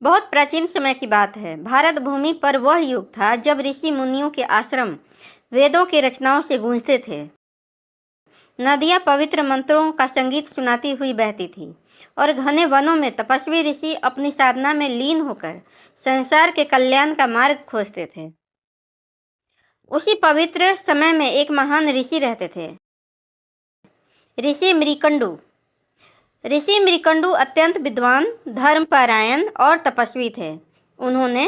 बहुत प्राचीन समय की बात है। भारत भूमि पर वह युग था जब ऋषि मुनियों के आश्रम वेदों की रचनाओं से गूंजते थे। नदियां पवित्र मंत्रों का संगीत सुनाती हुई बहती थी और घने वनों में तपस्वी ऋषि अपनी साधना में लीन होकर संसार के कल्याण का मार्ग खोजते थे। उसी पवित्र समय में एक महान ऋषि रहते थे, ऋषि मृकंडु। ऋषि मृकंडु अत्यंत विद्वान, धर्मपरायण और तपस्वी थे। उन्होंने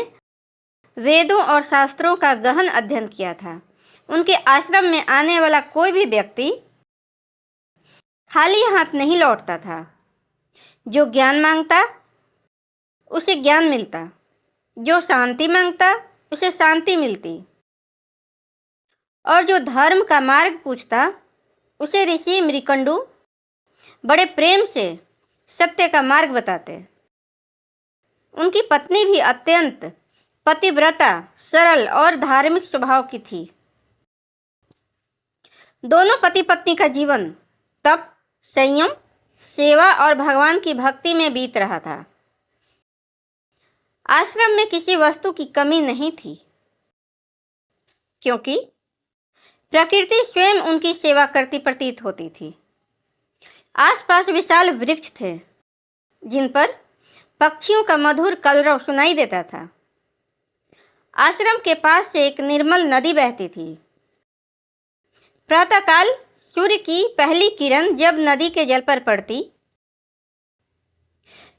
वेदों और शास्त्रों का गहन अध्ययन किया था। उनके आश्रम में आने वाला कोई भी व्यक्ति खाली हाथ नहीं लौटता था। जो ज्ञान मांगता उसे ज्ञान मिलता, जो शांति मांगता उसे शांति मिलती, और जो धर्म का मार्ग पूछता उसे ऋषि मृकंडु बड़े प्रेम से सत्य का मार्ग बताते। उनकी पत्नी भी अत्यंत पतिव्रता, सरल और धार्मिक स्वभाव की थी। दोनों पति पत्नी का जीवन तप, संयम, सेवा और भगवान की भक्ति में बीत रहा था। आश्रम में किसी वस्तु की कमी नहीं थी, क्योंकि प्रकृति स्वयं उनकी सेवा करती प्रतीत होती थी। आसपास विशाल वृक्ष थे जिन पर पक्षियों का मधुर कलरव सुनाई देता था। आश्रम के पास से एक निर्मल नदी बहती थी। प्रातःकाल सूर्य की पहली किरण जब नदी के जल पर पड़ती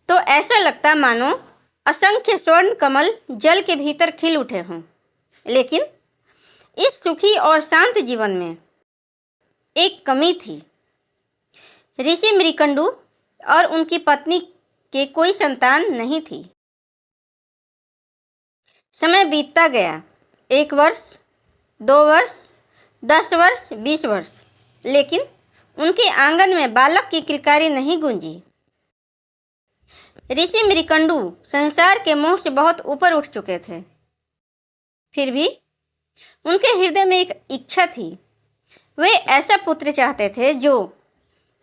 तो ऐसा लगता मानो असंख्य स्वर्ण कमल जल के भीतर खिल उठे हों। लेकिन इस सुखी और शांत जीवन में एक कमी थी। ऋषि मृकंडु और उनकी पत्नी के कोई संतान नहीं थी। समय बीतता गया, 1 वर्ष, 2 वर्ष, 10 वर्ष, 20 वर्ष, लेकिन उनके आंगन में बालक की किलकारी नहीं गूंजी। ऋषि मृकंडु संसार के मोह से बहुत ऊपर उठ चुके थे। फिर भी उनके हृदय में एक इच्छा थी। वे ऐसा पुत्र चाहते थे जो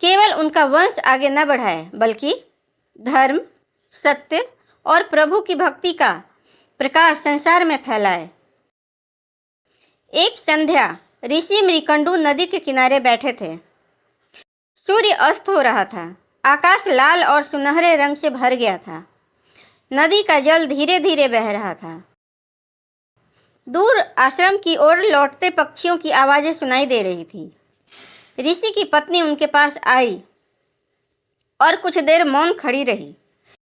केवल उनका वंश आगे न बढ़ाए, बल्कि धर्म, सत्य और प्रभु की भक्ति का प्रकाश संसार में फैलाए। एक संध्या ऋषि मृकंडु नदी के किनारे बैठे थे। सूर्य अस्त हो रहा था। आकाश लाल और सुनहरे रंग से भर गया था। नदी का जल धीरे धीरे बह रहा था। दूर आश्रम की ओर लौटते पक्षियों की आवाजें सुनाई दे रही थी। ऋषि की पत्नी उनके पास आई और कुछ देर मौन खड़ी रही।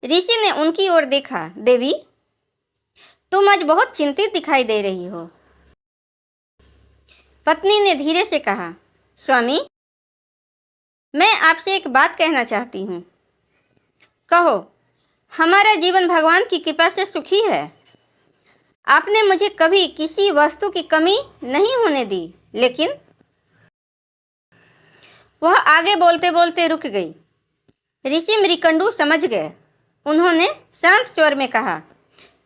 ऋषि ने उनकी ओर देखा। देवी, तुम आज बहुत चिंतित दिखाई दे रही हो। पत्नी ने धीरे से कहा, स्वामी, मैं आपसे एक बात कहना चाहती हूँ। कहो। हमारा जीवन भगवान की कृपा से सुखी है। आपने मुझे कभी किसी वस्तु की कमी नहीं होने दी। लेकिन वह आगे बोलते बोलते रुक गई। ऋषि मृकंडु समझ गए। उन्होंने शांत स्वर में कहा,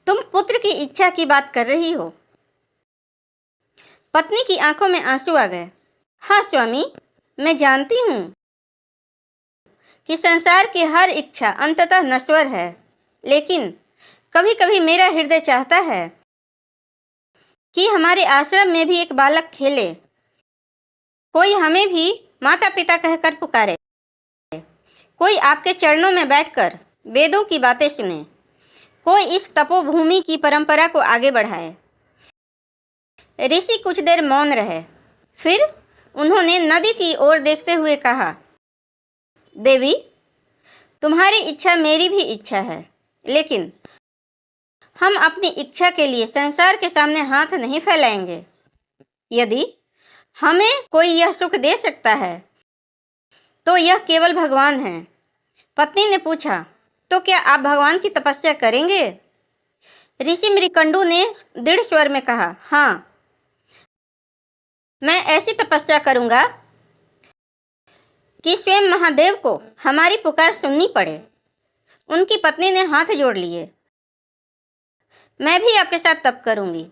तुम पुत्र की इच्छा की बात कर रही हो। पत्नी की आंखों में आंसू आ गए। हाँ स्वामी, मैं जानती हूँ कि संसार की हर इच्छा अंततः नश्वर है, लेकिन कभी कभी मेरा हृदय चाहता है कि हमारे आश्रम में भी एक बालक खेले, कोई हमें भी माता पिता कहकर पुकारे, कोई आपके चरणों में बैठकर वेदों की बातें सुने, कोई इस तपोभूमि की परंपरा को आगे बढ़ाए। ऋषि कुछ देर मौन रहे। फिर उन्होंने नदी की ओर देखते हुए कहा, देवी, तुम्हारी इच्छा मेरी भी इच्छा है, लेकिन हम अपनी इच्छा के लिए संसार के सामने हाथ नहीं फैलाएंगे। यदि हमें कोई यह सुख दे सकता है तो यह केवल भगवान है। पत्नी ने पूछा, तो क्या आप भगवान की तपस्या करेंगे? ऋषि मृकंडु ने दृढ़ स्वर में कहा, हाँ, मैं ऐसी तपस्या करूंगा कि स्वयं महादेव को हमारी पुकार सुननी पड़े। उनकी पत्नी ने हाथ जोड़ लिए। मैं भी आपके साथ तप करूंगी।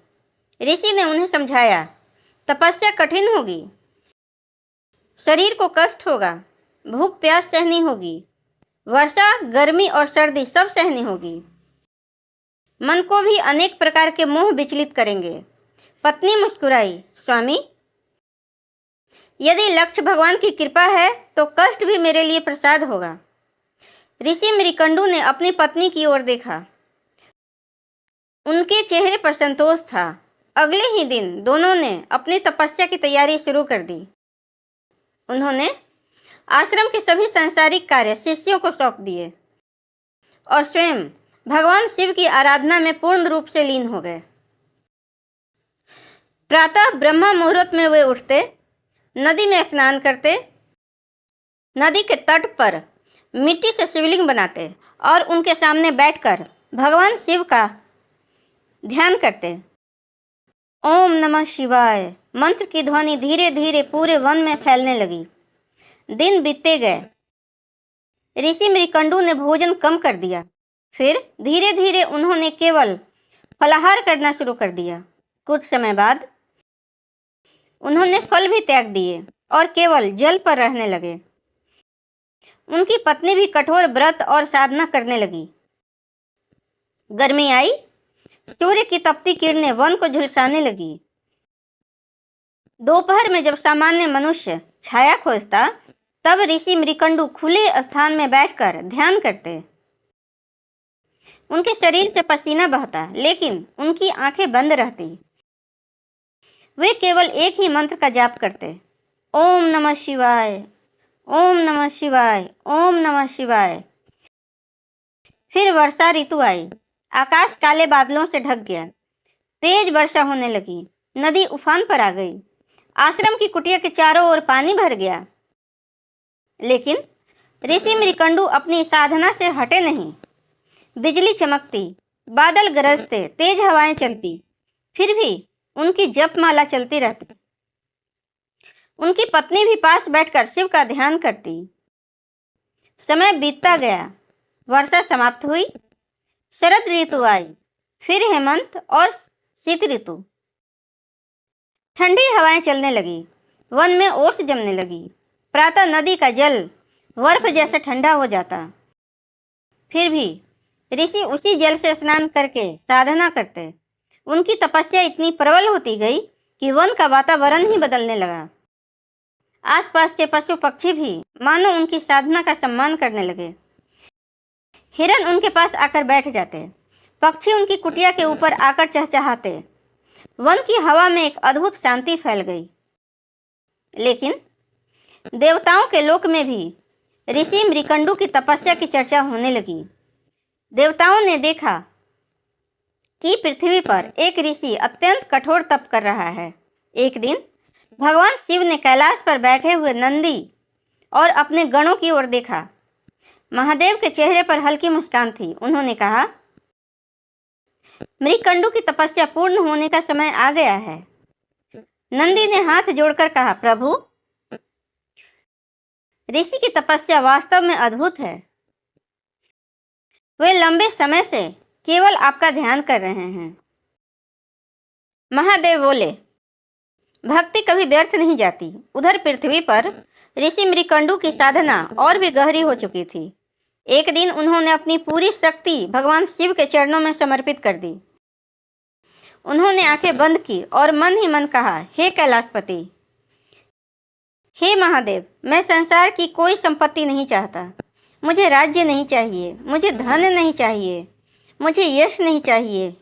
ऋषि ने उन्हें समझाया, तपस्या कठिन होगी, शरीर को कष्ट होगा, भूख प्यास सहनी होगी, वर्षा, गर्मी और सर्दी सब सहनी होगी, मन को भी अनेक प्रकार के मोह विचलित करेंगे। पत्नी मुस्कुराई, स्वामी, यदि लक्ष्य भगवान की कृपा है तो कष्ट भी मेरे लिए प्रसाद होगा। ऋषि मृकंडू ने अपनी पत्नी की ओर देखा। उनके चेहरे पर संतोष था। अगले ही दिन दोनों ने अपनी तपस्या की तैयारी शुरू कर दी। उन्होंने आश्रम के सभी सांसारिक कार्य शिष्यों को सौंप दिए और स्वयं भगवान शिव की आराधना में पूर्ण रूप से लीन हो गए। प्रातः ब्रह्म मुहूर्त में वे उठते, नदी में स्नान करते, नदी के तट पर मिट्टी से शिवलिंग बनाते और उनके सामने बैठकर भगवान शिव का ध्यान करते। ओम नमः शिवाय मंत्र की ध्वनि धीरे धीरे पूरे वन में फैलने लगी। दिन बीतते गए। ऋषि मृकंडू ने भोजन कम कर दिया। फिर धीरे धीरे उन्होंने केवल फलाहार करना शुरू कर दिया। कुछ समय बाद उन्होंने फल भी त्याग दिए और केवल जल पर रहने लगे। उनकी पत्नी भी कठोर व्रत और साधना करने लगी। गर्मी आई, सूर्य की तपती किरणें वन को झुलसाने लगी। दोपहर में जब सामान्य मनुष्य छाया खोजता, तब ऋषि मृकंडू खुले स्थान में बैठकर ध्यान करते। उनके शरीर से पसीना बहता, लेकिन उनकी आंखें बंद रहती। वे केवल एक ही मंत्र का जाप करते, ओम नमः शिवाय, ओम नमः शिवाय, ओम नमः शिवाय। फिर वर्षा ऋतु आई। आकाश काले बादलों से ढक गया। तेज वर्षा होने लगी। नदी उफान पर आ गई। आश्रम की कुटिया के चारों ओर पानी भर गया। लेकिन ऋषि मृकंडू अपनी साधना से हटे नहीं। बिजली चमकती, बादल गरजते, तेज हवाएं चलती, फिर भी उनकी जपमाला चलती रहती। उनकी पत्नी भी पास बैठकर शिव का ध्यान करती। समय बीतता गया। वर्षा समाप्त हुई। शरद ऋतु आई, फिर हेमंत और शीत ऋतु। ठंडी हवाएं चलने लगी। वन में ओस जमने लगी। प्रातः नदी का जल बर्फ जैसा ठंडा हो जाता। फिर भी ऋषि उसी जल से स्नान करके साधना करते। उनकी तपस्या इतनी प्रबल होती गई कि वन का वातावरण ही बदलने लगा। आसपास के पशु पक्षी भी मानो उनकी साधना का सम्मान करने लगे। हिरन उनके पास आकर बैठ जाते। पक्षी उनकी कुटिया के ऊपर आकर चहचहाते। वन की हवा में एक अद्भुत शांति फैल गई। लेकिन देवताओं के लोक में भी ऋषि मृकंडू की तपस्या की चर्चा होने लगी। देवताओं ने देखा कि पृथ्वी पर एक ऋषि अत्यंत कठोर तप कर रहा है। एक दिन भगवान शिव ने कैलाश पर बैठे हुए नंदी और अपने गणों की ओर देखा। महादेव के चेहरे पर हल्की मुस्कान थी। उन्होंने कहा, मृकंडू की तपस्या पूर्ण होने का समय आ गया है। नंदी ने हाथ जोड़कर कहा, प्रभु, ऋषि की तपस्या वास्तव में अद्भुत है। वे लंबे समय से केवल आपका ध्यान कर रहे हैं। महादेव बोले, भक्ति कभी व्यर्थ नहीं जाती। उधर पृथ्वी पर ऋषि मृकंडू की साधना और भी गहरी हो चुकी थी। एक दिन उन्होंने अपनी पूरी शक्ति भगवान शिव के चरणों में समर्पित कर दी। उन्होंने आंखें बंद की और मन ही मन कहा, हे कैलाशपति, हे महादेव, मैं संसार की कोई संपत्ति नहीं चाहता। मुझे राज्य नहीं चाहिए, मुझे धन नहीं चाहिए, मुझे यश नहीं चाहिए।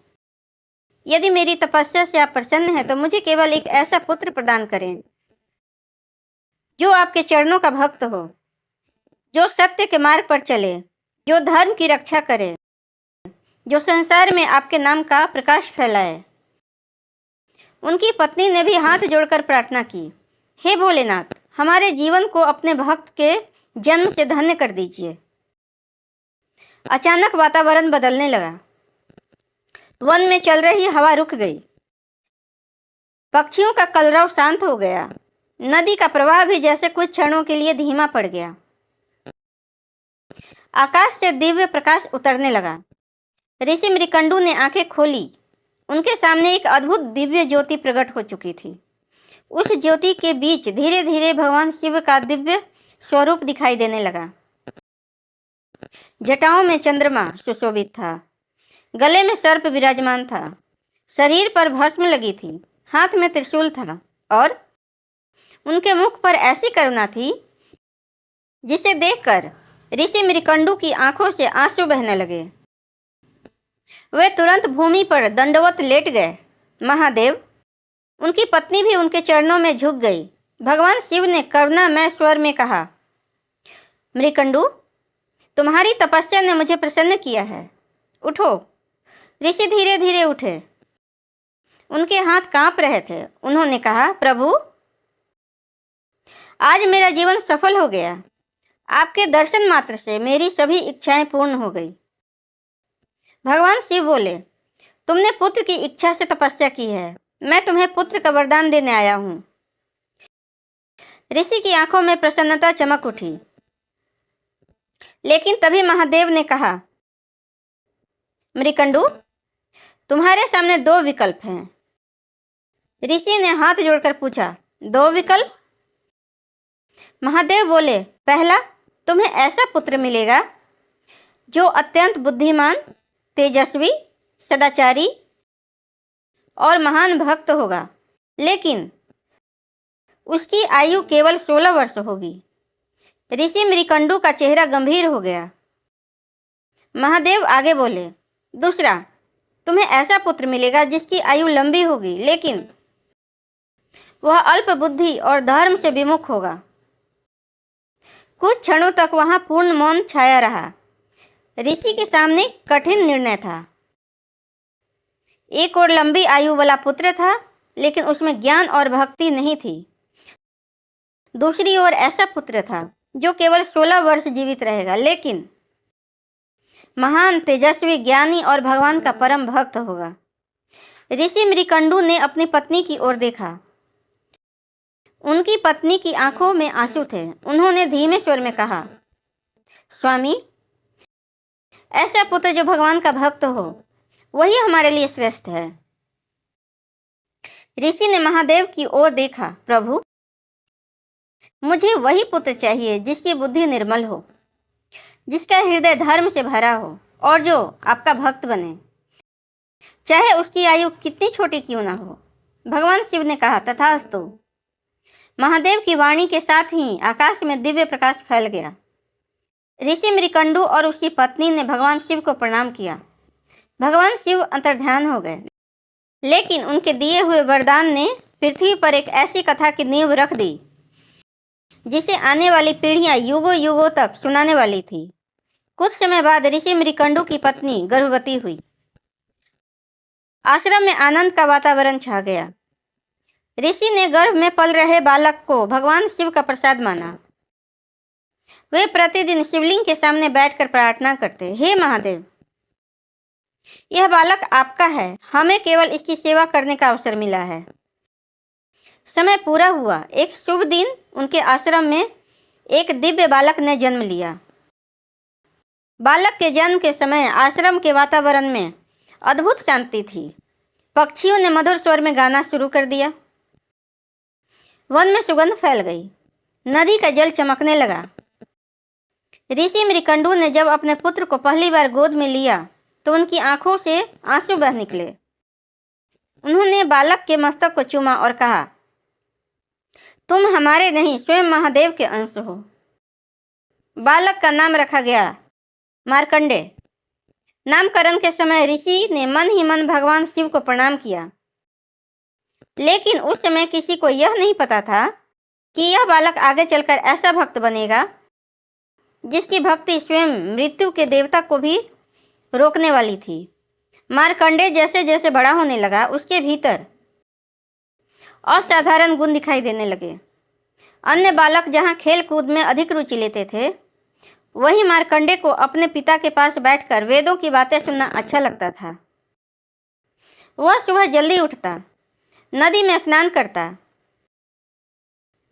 यदि मेरी तपस्या से आप प्रसन्न हैं तो मुझे केवल एक ऐसा पुत्र प्रदान करें जो आपके चरणों का भक्त हो, जो सत्य के मार्ग पर चले, जो धर्म की रक्षा करे, जो संसार में आपके नाम का प्रकाश फैलाए। उनकी पत्नी ने भी हाथ जोड़कर प्रार्थना की, हे भोलेनाथ, हमारे जीवन को अपने भक्त के जन्म से धन्य कर दीजिए। अचानक वातावरण बदलने लगा। वन में चल रही हवा रुक गई। पक्षियों का कलरव शांत हो गया। नदी का प्रवाह भी जैसे कुछ क्षणों के लिए धीमा पड़ गया। आकाश से दिव्य प्रकाश उतरने लगा। ऋषि मृकंडू ने आंखें खोली। उनके सामने एक अद्भुत दिव्य ज्योति प्रकट हो चुकी थी। उस ज्योति के बीच धीरे धीरे भगवान शिव का दिव्य स्वरूप दिखाई देने लगा। जटाओं में चंद्रमा सुशोभित था। गले में सर्प विराजमान था, शरीर पर भस्म लगी थी, हाथ में त्रिशूल था और उनके मुख पर ऐसी करुणा थी जिसे देखकर ऋषि मृकंडू की आंखों से आंसू बहने लगे। वे तुरंत भूमि पर दंडवत लेट गए। महादेव, उनकी पत्नी भी उनके चरणों में झुक गई। भगवान शिव ने करुणामय स्वर में कहा, मृकंडू, तुम्हारी तपस्या ने मुझे प्रसन्न किया है, उठो। ऋषि धीरे धीरे उठे। उनके हाथ कांप रहे थे। उन्होंने कहा, प्रभु, आज मेरा जीवन सफल हो गया। आपके दर्शन मात्र से मेरी सभी इच्छाएं पूर्ण हो गई। भगवान शिव बोले, तुमने पुत्र की इच्छा से तपस्या की है, मैं तुम्हें पुत्र का वरदान देने आया हूं। ऋषि की आंखों में प्रसन्नता चमक उठी। लेकिन तभी महादेव ने कहा, मृकंडू, तुम्हारे सामने 2 विकल्प हैं। ऋषि ने हाथ जोड़कर पूछा, 2 विकल्प? महादेव बोले, पहला, तुम्हें ऐसा पुत्र मिलेगा जो अत्यंत बुद्धिमान, तेजस्वी, सदाचारी और महान भक्त होगा, लेकिन उसकी आयु केवल 16 वर्ष होगी। ऋषि मृकंडू का चेहरा गंभीर हो गया। महादेव आगे बोले, दूसरा, तुम्हें ऐसा पुत्र मिलेगा जिसकी आयु लंबी होगी, लेकिन वह अल्प बुद्धि और धर्म से विमुख होगा। कुछ क्षणों तक वहां पूर्ण मौन छाया रहा। ऋषि के सामने कठिन निर्णय था। एक और लंबी आयु वाला पुत्र था, लेकिन उसमें ज्ञान और भक्ति नहीं थी। दूसरी ओर ऐसा पुत्र था जो केवल 16 वर्ष जीवित रहेगा, लेकिन महान, तेजस्वी, ज्ञानी और भगवान का परम भक्त होगा। ऋषि मृकंडू ने अपनी पत्नी की ओर देखा। उनकी पत्नी की आंखों में आंसू थे। उन्होंने धीमे स्वर में कहा, स्वामी, ऐसा पुत्र जो भगवान का भक्त हो, वही हमारे लिए श्रेष्ठ है। ऋषि ने महादेव की ओर देखा, प्रभु, मुझे वही पुत्र चाहिए जिसकी बुद्धि निर्मल हो, जिसका हृदय धर्म से भरा हो और जो आपका भक्त बने, चाहे उसकी आयु कितनी छोटी क्यों ना हो। भगवान शिव ने कहा, तथास्तु। महादेव की वाणी के साथ ही आकाश में दिव्य प्रकाश फैल गया। ऋषि मृकंडू और उसकी पत्नी ने भगवान शिव को प्रणाम किया। भगवान शिव अंतर्ध्यान हो गए, लेकिन उनके दिए हुए वरदान ने पृथ्वी पर एक ऐसी कथा की नींव रख दी जिसे आने वाली पीढ़ियां युगों युगों तक सुनाने वाली थी। कुछ समय बाद ऋषि मृकंडू की पत्नी गर्भवती हुई। आश्रम में आनंद का वातावरण छा गया। ऋषि ने गर्भ में पल रहे बालक को भगवान शिव का प्रसाद माना। वे प्रतिदिन शिवलिंग के सामने बैठकर प्रार्थना करते, हे महादेव, यह बालक आपका है, हमें केवल इसकी सेवा करने का अवसर मिला है। समय पूरा हुआ। एक शुभ दिन उनके आश्रम में एक दिव्य बालक ने जन्म लिया। बालक के जन्म के समय आश्रम के वातावरण में अद्भुत शांति थी। पक्षियों ने मधुर स्वर में गाना शुरू कर दिया। वन में सुगंध फैल गई। नदी का जल चमकने लगा। ऋषि मृकंडू ने जब अपने पुत्र को पहली बार गोद में लिया तो उनकी आंखों से आंसू बह निकले। उन्होंने बालक के मस्तक को चूमा और कहा, तुम हमारे नहीं, स्वयं महादेव के अंश हो। बालक का नाम रखा गया मार्कंडेय। नामकरण के समय ऋषि ने मन ही मन भगवान शिव को प्रणाम किया, लेकिन उस समय किसी को यह नहीं पता था कि यह बालक आगे चलकर ऐसा भक्त बनेगा जिसकी भक्ति स्वयं मृत्यु के देवता को भी रोकने वाली थी। मार्कंडेय जैसे जैसे बड़ा होने लगा, उसके भीतर असाधारण गुण दिखाई देने लगे। अन्य बालक जहाँ खेल कूद में अधिक रुचि लेते थे, वहीं मार्कंडेय को अपने पिता के पास बैठकर वेदों की बातें सुनना अच्छा लगता था। वह सुबह जल्दी उठता, नदी में स्नान करता,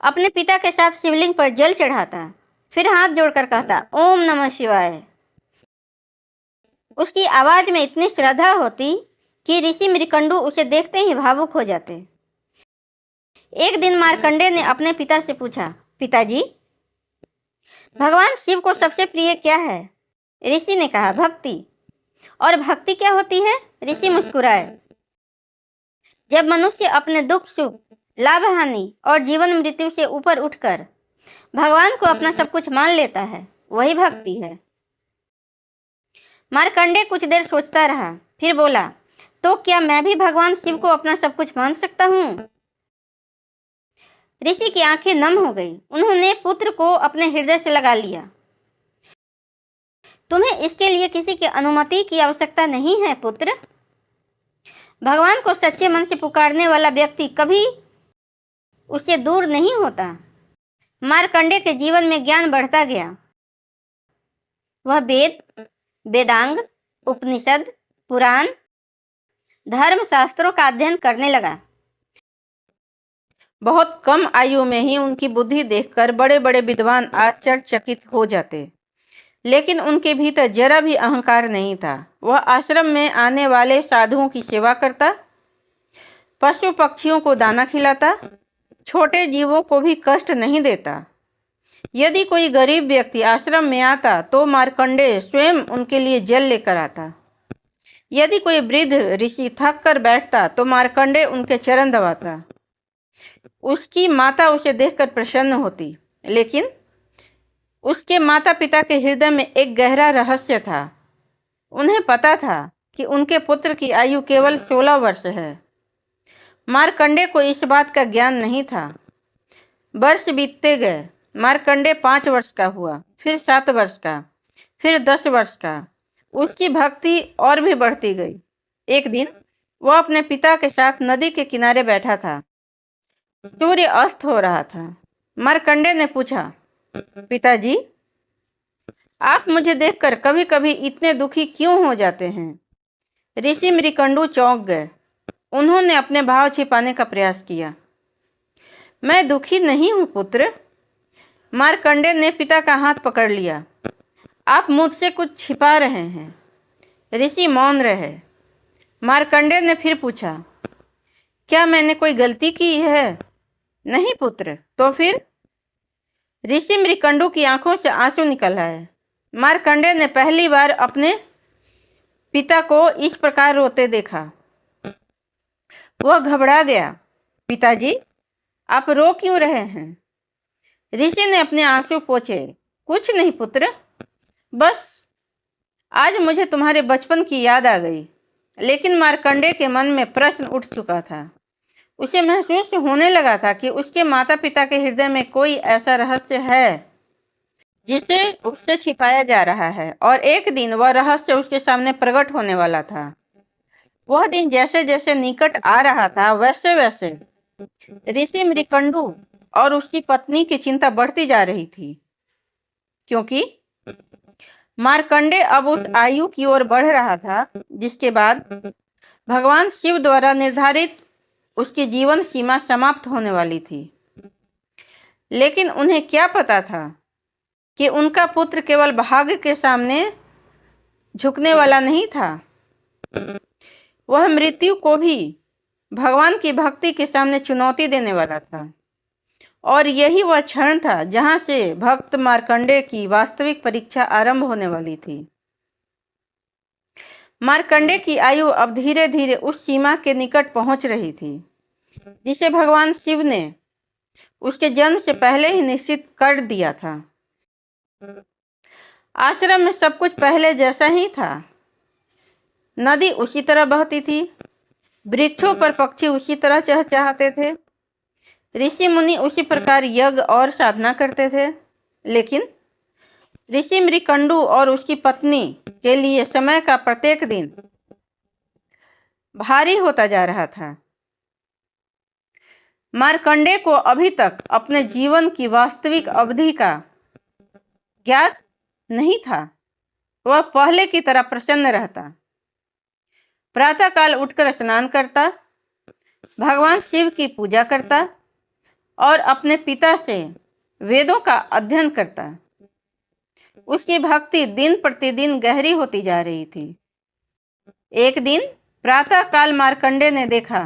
अपने पिता के साथ शिवलिंग पर जल चढ़ाता, फिर हाथ जोड़कर कहता, ओम नमः शिवाय। उसकी आवाज में इतनी श्रद्धा होती कि ऋषि मृकंडू उसे देखते ही भावुक हो जाते। एक दिन मार्कंडेय ने अपने पिता से पूछा, पिताजी, भगवान शिव को सबसे प्रिय क्या है? ऋषि ने कहा, भक्ति। और भक्ति क्या होती है? ऋषि मुस्कुराए। जब मनुष्य अपने दुख सुख, लाभ हानि और जीवन मृत्यु से ऊपर उठकर भगवान को अपना सब कुछ मान लेता है, वही भक्ति है। मार्कंडेय कुछ देर सोचता रहा, फिर बोला, तो क्या मैं भी भगवान शिव को अपना सब कुछ मान सकता हूँ? ऋषि की आंखें नम हो गई। उन्होंने पुत्र को अपने हृदय से लगा लिया। तुम्हें इसके लिए किसी की अनुमति की आवश्यकता नहीं है पुत्र। भगवान को सच्चे मन से पुकारने वाला व्यक्ति कभी उससे दूर नहीं होता। मार्कंडेय के जीवन में ज्ञान बढ़ता गया। वह वेद, वेदांग, उपनिषद, पुराण, धर्म शास्त्रों का अध्ययन करने लगा। बहुत कम आयु में ही उनकी बुद्धि देखकर बड़े बड़े विद्वान आश्चर्यचकित हो जाते, लेकिन उनके भीतर जरा भी अहंकार नहीं था। वह आश्रम में आने वाले साधुओं की सेवा करता, पशु पक्षियों को दाना खिलाता, छोटे जीवों को भी कष्ट नहीं देता। यदि कोई गरीब व्यक्ति आश्रम में आता तो मार्कंडेय स्वयं उनके लिए जल लेकर आता। यदि कोई वृद्ध ऋषि थक कर बैठता तो मार्कंडेय उनके चरण दबाता। उसकी माता उसे देखकर प्रसन्न होती, लेकिन उसके माता पिता के हृदय में एक गहरा रहस्य था। उन्हें पता था कि उनके पुत्र की आयु केवल 16 वर्ष है। मार्कंडेय को इस बात का ज्ञान नहीं था। वर्ष बीतते गए। मार्कंडेय 5 वर्ष का हुआ, फिर 7 वर्ष का, फिर 10 वर्ष का। उसकी भक्ति और भी बढ़ती गई। एक दिन वह अपने पिता के साथ नदी के किनारे बैठा था। सूर्य अस्त हो रहा था। मार्कंडेय ने पूछा, पिताजी, आप मुझे देखकर कभी कभी इतने दुखी क्यों हो जाते हैं? ऋषि मृकंडू चौंक गए। उन्होंने अपने भाव छिपाने का प्रयास किया। मैं दुखी नहीं हूँ पुत्र। मार्कंडेय ने पिता का हाथ पकड़ लिया। आप मुझसे कुछ छिपा रहे हैं। ऋषि मौन रहे। मार्कंडेय ने फिर पूछा, क्या मैंने कोई गलती की है? नहीं पुत्र। तो फिर? ऋषि मृकंडू की आंखों से आंसू निकल आए। मार्कंडेय ने पहली बार अपने पिता को इस प्रकार रोते देखा। वह घबरा गया। पिताजी, आप रो क्यों रहे हैं? ऋषि ने अपने आंसू पोंछे। कुछ नहीं पुत्र, बस आज मुझे तुम्हारे बचपन की याद आ गई। लेकिन मार्कंडेय के मन में प्रश्न उठ चुका था। उसे महसूस होने लगा था कि उसके माता पिता के हृदय में कोई ऐसा रहस्य है जिसे उससे छिपाया जा रहा है, और एक दिन वह रहस्य उसके सामने प्रकट होने वाला था। वह दिन जैसे जैसे निकट आ रहा था, वैसे वैसे ऋषि मृकंडू और उसकी पत्नी की चिंता बढ़ती जा रही थी, क्योंकि मार्कंडेय अब उस आयु की ओर बढ़ रहा था जिसके बाद भगवान शिव द्वारा निर्धारित उसकी जीवन सीमा समाप्त होने वाली थी। लेकिन उन्हें क्या पता था कि उनका पुत्र केवल भाग्य के सामने झुकने वाला नहीं था, वह मृत्यु को भी भगवान की भक्ति के सामने चुनौती देने वाला था। और यही वह क्षण था जहां से भक्त मार्कंडेय की वास्तविक परीक्षा आरंभ होने वाली थी। मार्कंडेय की आयु अब धीरे धीरे उस सीमा के निकट पहुंच रही थी जिसे भगवान शिव ने उसके जन्म से पहले ही निश्चित कर दिया था। आश्रम में सब कुछ पहले जैसा ही था। नदी उसी तरह बहती थी, वृक्षों पर पक्षी उसी तरह चहचहाते थे, ऋषि मुनि उसी प्रकार यज्ञ और साधना करते थे। लेकिन ऋषि मृकंडू और उसकी पत्नी के लिए समय का प्रत्येक दिन भारी होता जा रहा था। मार्कंडेय को अभी तक अपने जीवन की वास्तविक अवधि का ज्ञात नहीं था। वह पहले की तरह प्रसन्न रहता, प्रातःकाल उठकर स्नान करता, भगवान शिव की पूजा करता और अपने पिता से वेदों का अध्ययन करता। उसकी भक्ति दिन प्रतिदिन गहरी होती जा रही थी। एक दिन प्रातःकाल मार्कंडेय ने देखा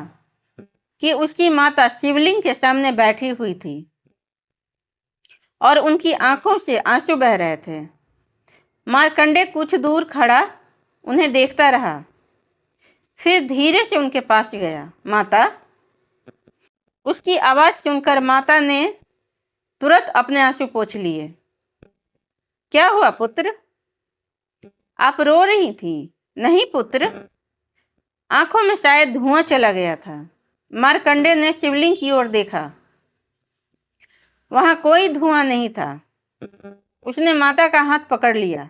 कि उसकी माता शिवलिंग के सामने बैठी हुई थी और उनकी आंखों से आंसू बह रहे थे। मार्कंडेय कुछ दूर खड़ा उन्हें देखता रहा। फिर धीरे से उनके पास गया। माता। उसकी आवाज़ सुनकर माता ने तुरंत अपने आंसू पोंछ लिए। क्या हुआ पुत्र? आप रो रही थी? नहीं पुत्र, आंखों में शायद धुआं चला गया था। मार्कंडे ने शिवलिंग की ओर देखा। वहां कोई धुआं नहीं था। उसने माता का हाथ पकड़ लिया।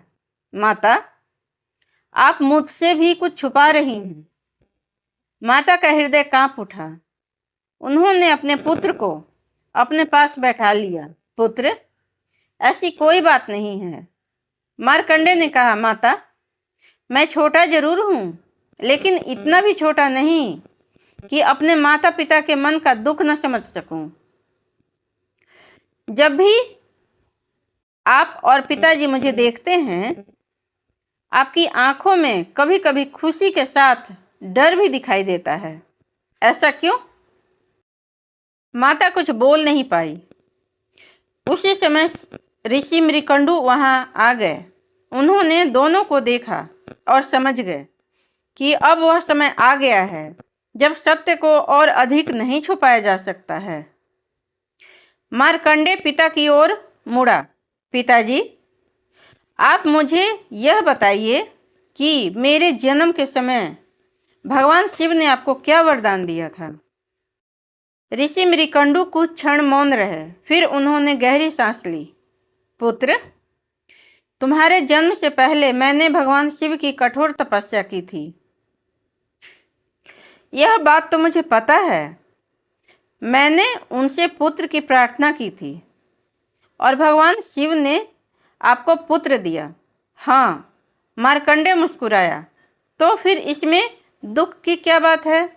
माता, आप मुझसे भी कुछ छुपा रही हैं। माता का हृदय कांप उठा। उन्होंने अपने पुत्र को अपने पास बैठा लिया। पुत्र, ऐसी कोई बात नहीं है। मार्कंडे ने कहा, माता, मैं छोटा जरूर हूं, लेकिन इतना भी छोटा नहीं कि अपने माता पिता के मन का दुख न समझ सकूं। जब भी आप और पिताजी मुझे देखते हैं, आपकी आंखों में कभी कभी खुशी के साथ डर भी दिखाई देता है। ऐसा क्यों? माता कुछ बोल नहीं पाई। उसी समय ऋषि मृकंडु वहां आ गए। उन्होंने दोनों को देखा और समझ गए कि अब वह समय आ गया है जब सत्य को और अधिक नहीं छुपाया जा सकता है। मार्कंडे पिता की ओर मुड़ा। पिताजी, आप मुझे यह बताइए कि मेरे जन्म के समय भगवान शिव ने आपको क्या वरदान दिया था? ऋषि मृकंडु कुछ क्षण मौन रहे। फिर उन्होंने गहरी सांस ली। पुत्र, तुम्हारे जन्म से पहले मैंने भगवान शिव की कठोर तपस्या की थी। यह बात तो मुझे पता है। मैंने उनसे पुत्र की प्रार्थना की थी और भगवान शिव ने आपको पुत्र दिया। हाँ, मार्कंडे मुस्कुराया। तो फिर इसमें दुख की क्या बात है?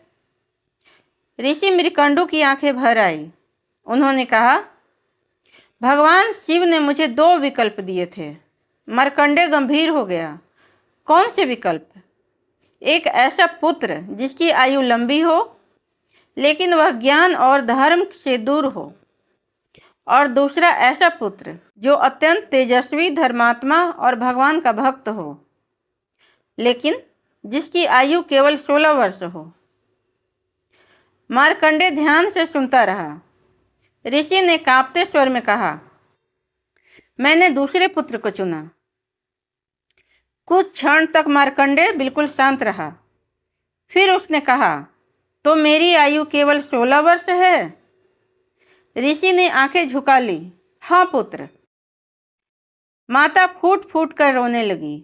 ऋषि मृकंडु की आंखें भर आई। उन्होंने कहा, भगवान शिव ने मुझे 2 विकल्प दिए थे। मार्कंडे गंभीर हो गया। कौन से विकल्प? एक ऐसा पुत्र जिसकी आयु लंबी हो, लेकिन वह ज्ञान और धर्म से दूर हो, और दूसरा ऐसा पुत्र जो अत्यंत तेजस्वी, धर्मात्मा और भगवान का भक्त हो, लेकिन जिसकी आयु केवल 16 वर्ष हो। मार्कंडे ध्यान से सुनता रहा। ऋषि ने कांपते स्वर में कहा, मैंने दूसरे पुत्र को चुना। कुछ क्षण तक मार्कंडे बिल्कुल शांत रहा। फिर उसने कहा, तो मेरी आयु केवल 16 वर्ष है? ऋषि ने आंखें झुका ली। हाँ पुत्र। माता फूट फूट कर रोने लगी,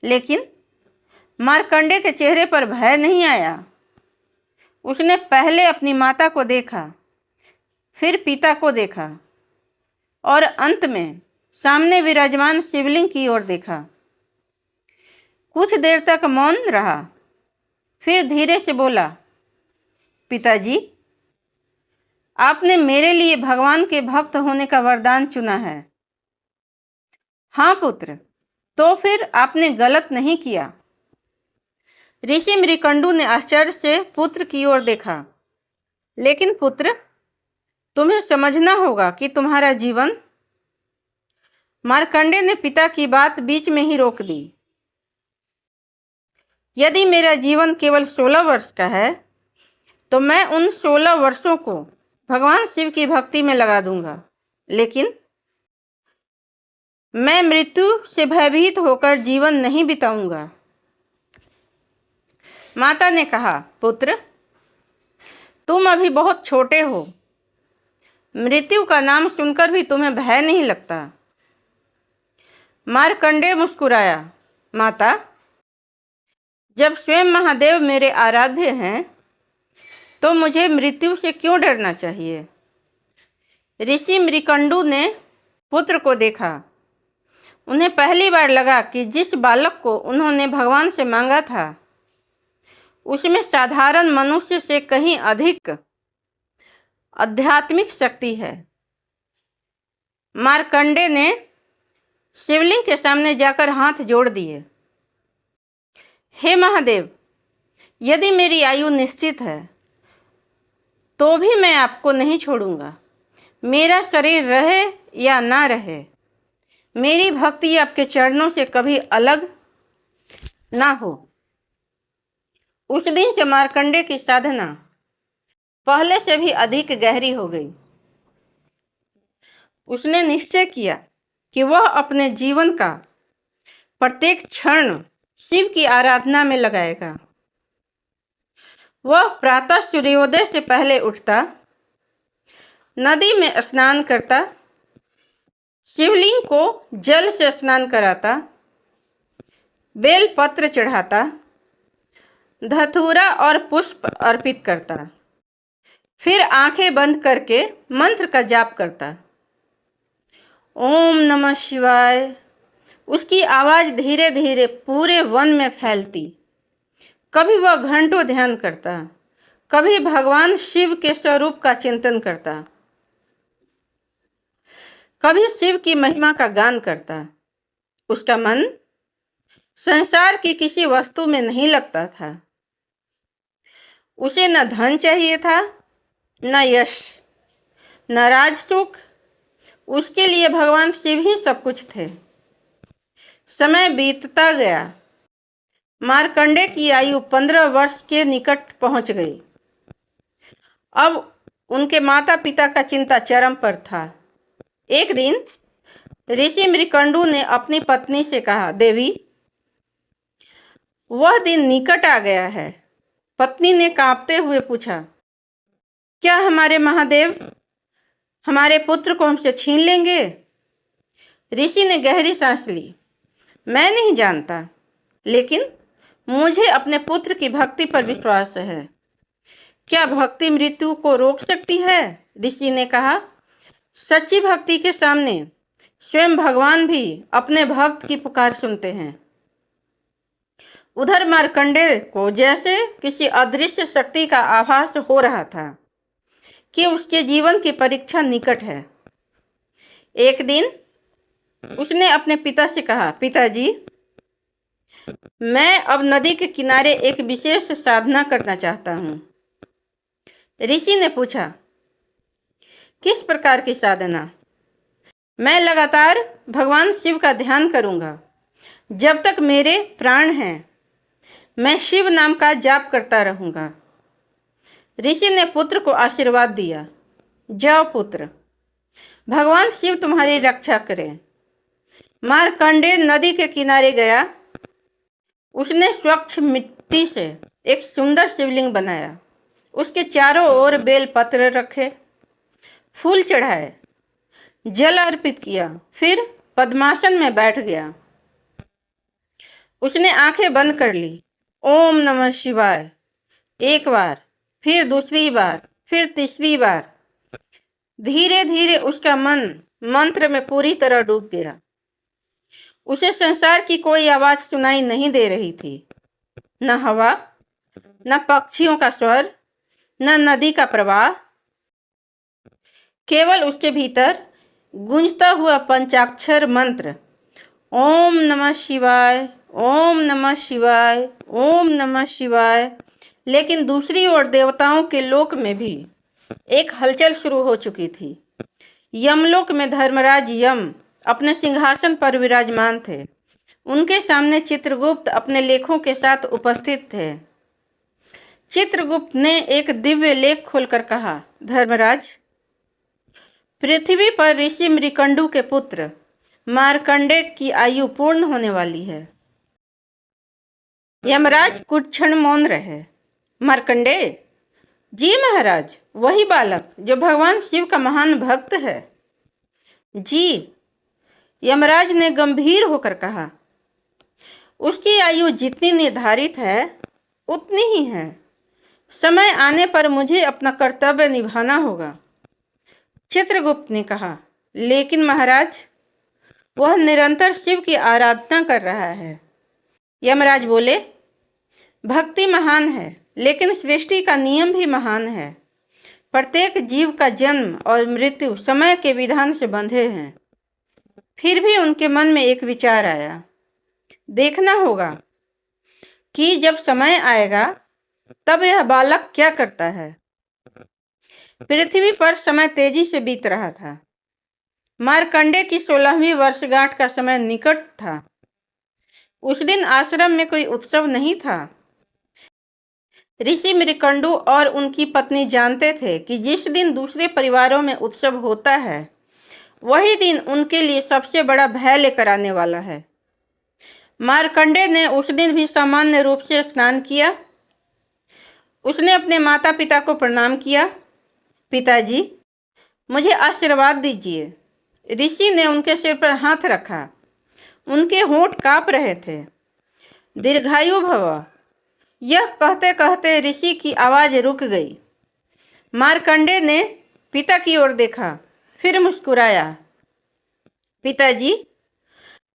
लेकिन मार्कंडे के चेहरे पर भय नहीं आया। उसने पहले अपनी माता को देखा, फिर पिता को देखा और अंत में सामने विराजमान शिवलिंग की ओर देखा। कुछ देर तक मौन रहा। फिर धीरे से बोला, पिताजी, आपने मेरे लिए भगवान के भक्त होने का वरदान चुना है। हाँ पुत्र, तो फिर आपने गलत नहीं किया। ऋषि मृकंडु ने आश्चर्य से पुत्र की ओर देखा। लेकिन पुत्र, तुम्हें समझना होगा कि तुम्हारा जीवन। मार्कंडे ने पिता की बात बीच में ही रोक दी। यदि मेरा जीवन केवल 16 वर्ष का है, तो मैं उन 16 वर्षों को भगवान शिव की भक्ति में लगा दूंगा। लेकिन मैं मृत्यु से भयभीत होकर जीवन नहीं बिताऊंगा। माता ने कहा, पुत्र, तुम अभी बहुत छोटे हो। मृत्यु का नाम सुनकर भी तुम्हें भय नहीं लगता। मार्कंडे मुस्कुराया। माता, जब स्वयं महादेव मेरे आराध्य हैं, तो मुझे मृत्यु से क्यों डरना चाहिए? ऋषि मृकंडु ने पुत्र को देखा। उन्हें पहली बार लगा कि जिस बालक को उन्होंने भगवान से मांगा था, उसमें साधारण मनुष्य से कहीं अधिक आध्यात्मिक शक्ति है। मार्कंडे ने शिवलिंग के सामने जाकर हाथ जोड़ दिए। हे महादेव, यदि मेरी आयु निश्चित है, तो भी मैं आपको नहीं छोड़ूंगा। मेरा शरीर रहे या ना रहे, मेरी भक्ति आपके चरणों से कभी अलग ना हो। उस दिन से मार्कंडे की साधना पहले से भी अधिक गहरी हो गई। उसने निश्चय किया कि वह अपने जीवन का प्रत्येक क्षण शिव की आराधना में लगाएगा। वह प्रातः सूर्योदय से पहले उठता, नदी में स्नान करता, शिवलिंग को जल से स्नान कराता, बेल पत्र चढ़ाता, धतूरा और पुष्प अर्पित करता, फिर आंखें बंद करके मंत्र का जाप करता। ओम नमः शिवाय। उसकी आवाज़ धीरे धीरे पूरे वन में फैलती। कभी वह घंटों ध्यान करता, कभी भगवान शिव के स्वरूप का चिंतन करता, कभी शिव की महिमा का गान करता। उसका मन संसार की किसी वस्तु में नहीं लगता था। उसे न धन चाहिए था, न यश, न राजसुख। उसके लिए भगवान शिव ही सब कुछ थे। समय बीतता गया। मार्कंडे की आयु 15 वर्ष के निकट पहुंच गई। अब उनके माता पिता का चिंता चरम पर था। एक दिन ऋषि मृकंडू ने अपनी पत्नी से कहा, देवी, वह दिन निकट आ गया है। पत्नी ने कांपते हुए पूछा, क्या हमारे महादेव हमारे पुत्र को हमसे छीन लेंगे? ऋषि ने गहरी सांस ली। मैं नहीं जानता, लेकिन मुझे अपने पुत्र की भक्ति पर विश्वास है। क्या भक्ति मृत्यु को रोक सकती है? ऋषि ने कहा, सच्ची भक्ति के सामने स्वयं भगवान भी अपने भक्त की पुकार सुनते हैं। उधर मार्कंडे को जैसे किसी अदृश्य शक्ति का आभास हो रहा था कि उसके जीवन की परीक्षा निकट है। एक दिन उसने अपने पिता से कहा, पिताजी, मैं अब नदी के किनारे एक विशेष साधना करना चाहता हूँ। ऋषि ने पूछा, किस प्रकार की साधना? मैं लगातार भगवान शिव का ध्यान करूँगा। जब तक मेरे प्राण हैं, मैं शिव नाम का जाप करता रहूँगा। ऋषि ने पुत्र को आशीर्वाद दिया। जाओ पुत्र, भगवान शिव तुम्हारी रक्षा करें। मार्कंडे नदी के किनारे गया। उसने स्वच्छ मिट्टी से एक सुंदर शिवलिंग बनाया। उसके चारों ओर बेल पत्र रखे, फूल चढ़ाए, जल अर्पित किया, फिर पद्मासन में बैठ गया। उसने आंखें बंद कर ली। ओम नमः शिवाय एक बार, फिर दूसरी बार, फिर तीसरी बार। धीरे धीरे उसका मन मंत्र में पूरी तरह डूब गया। उसे संसार की कोई आवाज सुनाई नहीं दे रही थी, न हवा, न पक्षियों का स्वर, न नदी का प्रवाह। केवल उसके भीतर गूंजता हुआ पंचाक्षर मंत्र, ओम नमः शिवाय, ओम नमः शिवाय, ओम नमः शिवाय। लेकिन दूसरी ओर देवताओं के लोक में भी एक हलचल शुरू हो चुकी थी। यमलोक में धर्मराज यम अपने सिंहासन पर विराजमान थे। उनके सामने चित्रगुप्त अपने लेखों के साथ उपस्थित थे। चित्रगुप्त ने एक दिव्य लेख खोलकर कहा, धर्मराज, पृथ्वी पर ऋषि मृकंडू के पुत्र मार्कंडे की आयु पूर्ण होने वाली है। यमराज कुछ क्षण मौन रहे। मार्कंडे, जी महाराज, वही बालक जो भगवान शिव का महान भक्त है। जी, यमराज ने गंभीर होकर कहा, उसकी आयु जितनी निर्धारित है उतनी ही है। समय आने पर मुझे अपना कर्तव्य निभाना होगा। चित्रगुप्त ने कहा, लेकिन महाराज, वह निरंतर शिव की आराधना कर रहा है। यमराज बोले, भक्ति महान है, लेकिन सृष्टि का नियम भी महान है। प्रत्येक जीव का जन्म और मृत्यु समय के विधान से बंधे हैं। फिर भी उनके मन में एक विचार आया, देखना होगा कि जब समय आएगा तब यह बालक क्या करता है। पृथ्वी पर समय तेजी से बीत रहा था। मार्कंडे की 16वीं वर्षगांठ का समय निकट था। उस दिन आश्रम में कोई उत्सव नहीं था। ऋषि मृकंडू और उनकी पत्नी जानते थे कि जिस दिन दूसरे परिवारों में उत्सव होता है वही दिन उनके लिए सबसे बड़ा भय लेकर आने वाला है। मार्कंडेय ने उस दिन भी सामान्य रूप से स्नान किया। उसने अपने माता पिता को प्रणाम किया। पिताजी, मुझे आशीर्वाद दीजिए। ऋषि ने उनके सिर पर हाथ रखा। उनके होंठ कांप रहे थे। दीर्घायु भव, यह कहते कहते ऋषि की आवाज रुक गई। मार्कंडेय ने पिता की ओर देखा, फिर मुस्कुराया। पिताजी,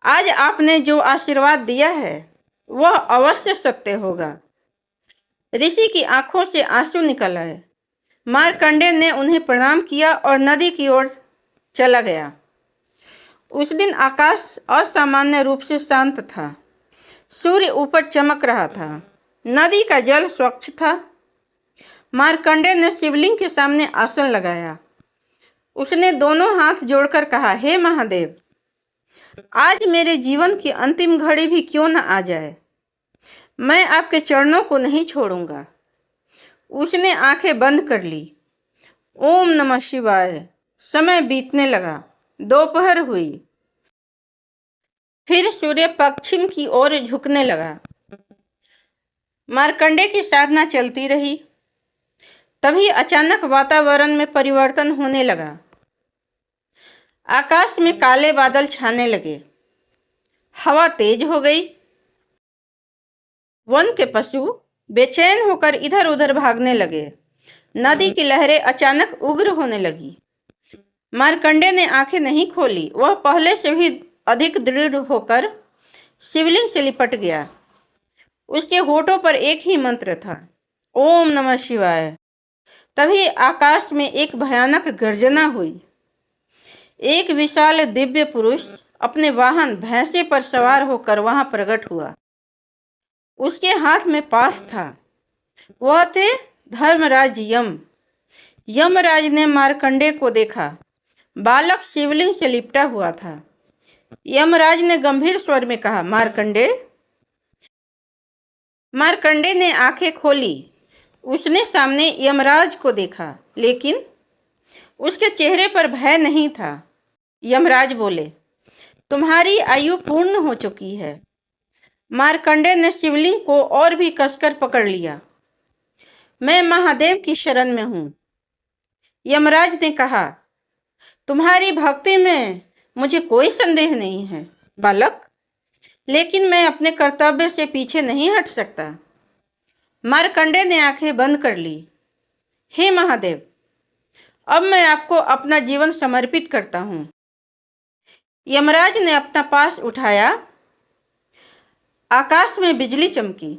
आज आपने जो आशीर्वाद दिया है वह अवश्य सत्य होगा। ऋषि की आंखों से आंसू निकल आए। मार्कंडेय ने उन्हें प्रणाम किया और नदी की ओर चला गया। उस दिन आकाश असामान्य रूप से शांत था। सूर्य ऊपर चमक रहा था। नदी का जल स्वच्छ था। मार्कंडेय ने शिवलिंग के सामने आसन लगाया। उसने दोनों हाथ जोड़कर कहा, हे महादेव, आज मेरे जीवन की अंतिम घड़ी भी क्यों न आ जाए, मैं आपके चरणों को नहीं छोड़ूंगा। उसने आंखें बंद कर ली। ओम नमः शिवाय। समय बीतने लगा। दोपहर हुई। फिर सूर्य पश्चिम की ओर झुकने लगा। मार्कंडेय की साधना चलती रही। तभी अचानक वातावरण में परिवर्तन होने लगा। आकाश में काले बादल छाने लगे। हवा तेज हो गई। वन के पशु बेचैन होकर इधर उधर भागने लगे। नदी की लहरें अचानक उग्र होने लगी। मार्कंडेय ने आंखें नहीं खोली। वह पहले से भी अधिक दृढ़ होकर शिवलिंग से लिपट गया। उसके होठों पर एक ही मंत्र था, ओम नमः शिवाय। तभी आकाश में एक भयानक गर्जना हुई। एक विशाल दिव्य पुरुष अपने वाहन भैंसे पर सवार होकर वहां प्रकट हुआ। उसके हाथ में पास था। वह थे धर्मराज यम। यमराज ने मार्कंडेय को देखा। बालक शिवलिंग से लिपटा हुआ था। यमराज ने गंभीर स्वर में कहा, मार्कंडेय। मार्कंडेय ने आंखें खोली। उसने सामने यमराज को देखा, लेकिन उसके चेहरे पर भय नहीं था। यमराज बोले, तुम्हारी आयु पूर्ण हो चुकी है। मार्कंडेय ने शिवलिंग को और भी कसकर पकड़ लिया। मैं महादेव की शरण में हूँ। यमराज ने कहा, तुम्हारी भक्ति में मुझे कोई संदेह नहीं है बालक, लेकिन मैं अपने कर्तव्य से पीछे नहीं हट सकता। मार्कंडेय ने आंखें बंद कर ली। हे महादेव, अब मैं आपको अपना जीवन समर्पित करता हूँ। यमराज ने अपना पास उठाया। आकाश में बिजली चमकी।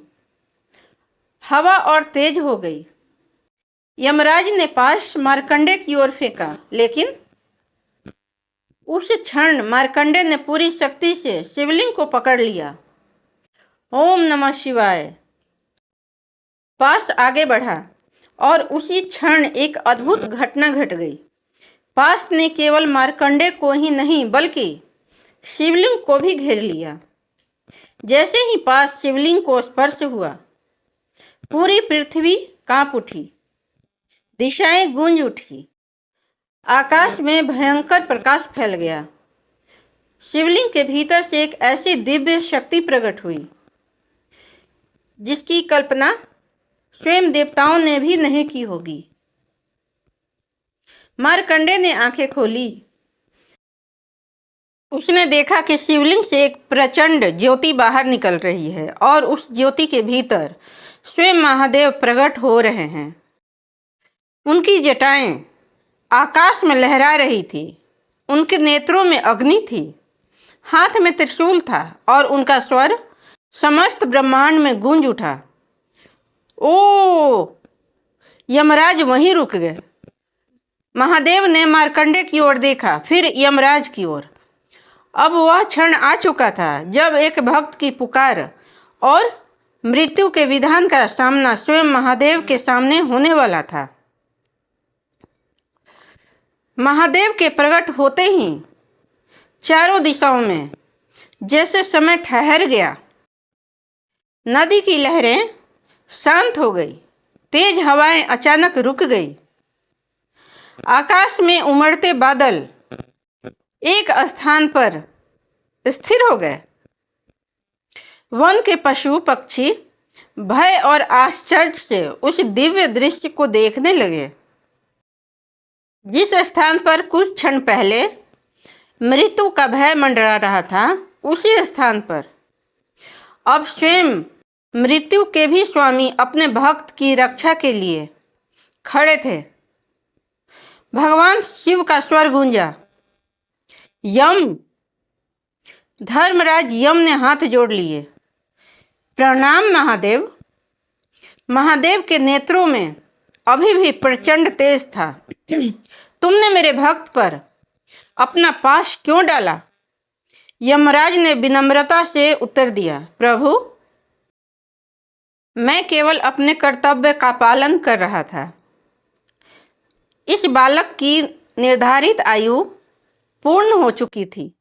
हवा और तेज हो गई। यमराज ने पास मार्कंडेय की ओर फेंका, लेकिन उस क्षण मार्कंडेय ने पूरी शक्ति से शिवलिंग को पकड़ लिया। ओम नमः शिवाय। पास आगे बढ़ा और उसी क्षण एक अद्भुत घटना घट गई। पास ने केवल मार्कंडेय को ही नहीं बल्कि शिवलिंग को भी घेर लिया। जैसे ही पास शिवलिंग को स्पर्श हुआ, पूरी पृथ्वी कांप उठी। दिशाएं गूंज उठी। आकाश में भयंकर प्रकाश फैल गया। शिवलिंग के भीतर से एक ऐसी दिव्य शक्ति प्रकट हुई जिसकी कल्पना स्वयं देवताओं ने भी नहीं की होगी। मार्कंडेय ने आंखें खोली। उसने देखा कि शिवलिंग से एक प्रचंड ज्योति बाहर निकल रही है और उस ज्योति के भीतर स्वयं महादेव प्रकट हो रहे हैं। उनकी जटाएं आकाश में लहरा रही थी। उनके नेत्रों में अग्नि थी। हाथ में त्रिशूल था और उनका स्वर समस्त ब्रह्मांड में गूंज उठा। ओ! यमराज वहीं रुक गए। महादेव ने मार्कंडेय की ओर देखा, फिर यमराज की ओर। अब वह क्षण आ चुका था जब एक भक्त की पुकार और मृत्यु के विधान का सामना स्वयं महादेव के सामने होने वाला था। महादेव के प्रकट होते ही चारों दिशाओं में जैसे समय ठहर गया। नदी की लहरें शांत हो गई, तेज हवाएं अचानक रुक गई। आकाश में उमड़ते बादल एक स्थान पर स्थिर हो गए। वन के पशु पक्षी भय और आश्चर्य से उस दिव्य दृश्य को देखने लगे। जिस स्थान पर कुछ क्षण पहले मृत्यु का भय मंडरा रहा था, उसी स्थान पर अब स्वयं मृत्यु के भी स्वामी अपने भक्त की रक्षा के लिए खड़े थे। भगवान शिव का स्वर गूंजा, यम। धर्मराज यम ने हाथ जोड़ लिए। प्रणाम महादेव। महादेव के नेत्रों में अभी भी प्रचंड तेज था। तुमने मेरे भक्त पर अपना पाश क्यों डाला? यमराज ने विनम्रता से उत्तर दिया, प्रभु, मैं केवल अपने कर्तव्य का पालन कर रहा था। इस बालक की निर्धारित आयु पूर्ण हो चुकी थी।